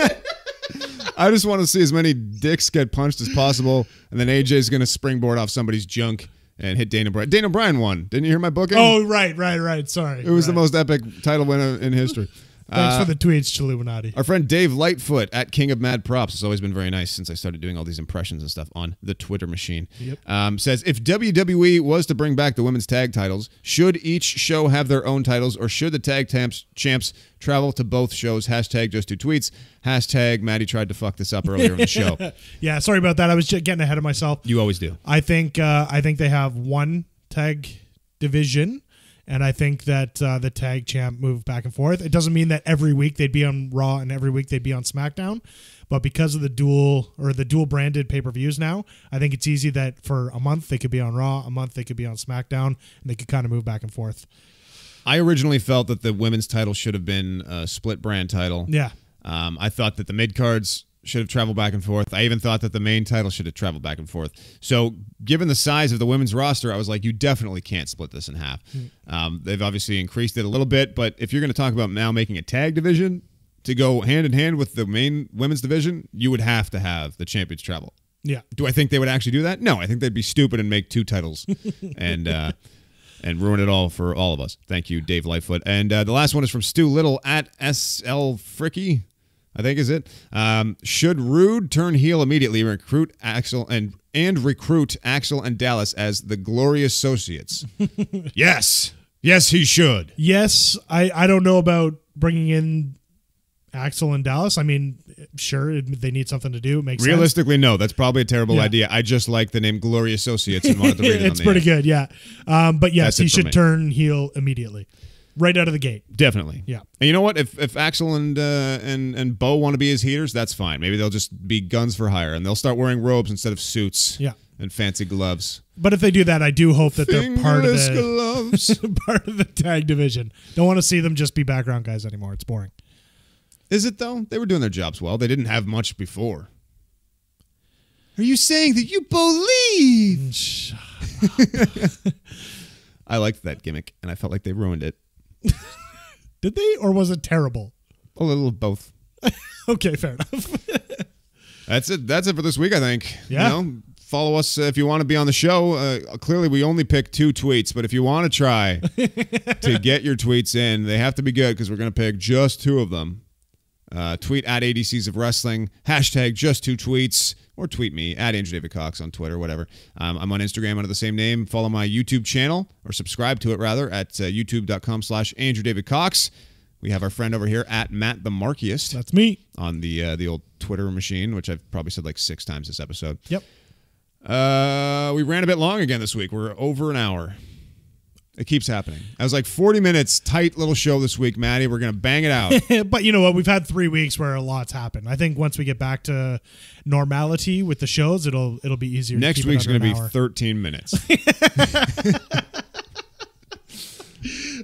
I just want to see as many dicks get punched as possible, and then AJ's going to springboard off somebody's junk and hit Daniel Bryan. Daniel Bryan won. Didn't you hear my booking? Oh, right. Sorry. It was the most epic title win in history. Thanks for the tweets, Chilluminati. Our friend Dave Lightfoot at King of Mad Props has always been very nice since I started doing all these impressions and stuff on the Twitter machine. Yep. Says, if WWE was to bring back the women's tag titles, should each show have their own titles, or should the tag champs travel to both shows? Hashtag just 2 tweets. Hashtag Maddie tried to fuck this up earlier in the show. Yeah, sorry about that. I was just getting ahead of myself. You always do. I think they have one tag division. And I think that the tag champ move back and forth. It doesn't mean that every week they'd be on Raw and every week they'd be on SmackDown. But because of the dual branded pay-per-views now, I think it's easy that for a month they could be on Raw, a month they could be on SmackDown, and they could kind of move back and forth. I originally felt that the women's title should have been a split brand title. Yeah. I thought that the mid-cards should have traveled back and forth. I even thought that the main title should have traveled back and forth. So given the size of the women's roster, I was like, you definitely can't split this in half. They've obviously increased it a little bit, but if you're going to talk about now making a tag division to go hand in hand with the main women's division, you would have to have the champions travel. Yeah. Do I think they would actually do that? No, I think they'd be stupid and make 2 titles and ruin it all for all of us. Thank you, Dave Lightfoot. And the last one is from Stu Little at SL Fricky, I think is it. Should Rude turn heel immediately and recruit Axel and recruit Axel and Dallas as the Glorious Associates? Yes, he should. Yes, I don't know about bringing in Axel and Dallas. I mean, sure, they need something to do. It makes Realistically, sense. No, that's probably a terrible idea. I just like the name Glorious Associates and wanted to read it. It's pretty good, yeah. But yes, he should me. Turn heel immediately. Right out of the gate. Definitely. Yeah. And you know what? If Axel and Bo want to be his heaters, that's fine. Maybe they'll just be guns for hire and they'll start wearing robes instead of suits. Yeah. And fancy gloves. But if they do that, I do hope that they're part of gloves. part of the tag division. Don't want to see them just be background guys anymore. It's boring. Is it though? They were doing their jobs well. They didn't have much before. Are you saying that you believe? Shut up. I liked that gimmick and I felt like they ruined it. Did they, or was it terrible? A little of both. Okay, fair enough. That's it for this week, I think. Yeah. You know, follow us if you want to be on the show. Clearly, we only picked 2 tweets, but if you want to try to get your tweets in, they have to be good because we're going to pick just 2 of them. Tweet at ADCs of Wrestling, hashtag just 2 tweets, or tweet me at Andrew David Cox on Twitter, whatever. I'm on Instagram under the same name. Follow my YouTube channel, or subscribe to it rather, at youtube.com/Andrew David Cox. We have our friend over here at Matt the Markiest. That's me. On the old Twitter machine, which I've probably said like 6 times this episode. Yep. We ran a bit long again this week. We're over an hour. It keeps happening. I was like 40 minutes, tight little show this week, Maddie. We're going to bang it out. But you know what? We've had 3 weeks where a lot's happened. I think once we get back to normality with the shows, it'll be easier. Next week's going to be 13 minutes.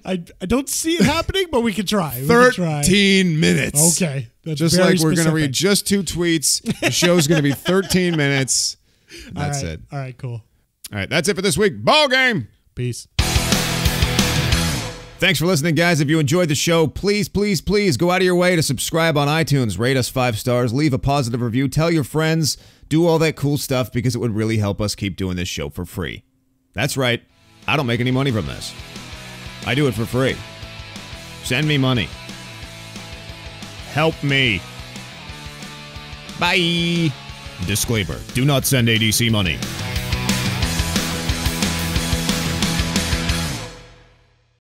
I don't see it happening, but we can try. 13 minutes. Okay. That's just very like we're going to specific. read just 2 tweets. The show's going to be 13 minutes. That's it. All right, cool. All right, that's it for this week. Ball game. Peace. Thanks for listening, guys. If you enjoyed the show, please, please, please go out of your way to subscribe on iTunes, rate us 5 stars, leave a positive review, tell your friends, do all that cool stuff because it would really help us keep doing this show for free. That's right. I don't make any money from this. I do it for free. Send me money. Help me. Bye. Disclaimer: do not send ADC money.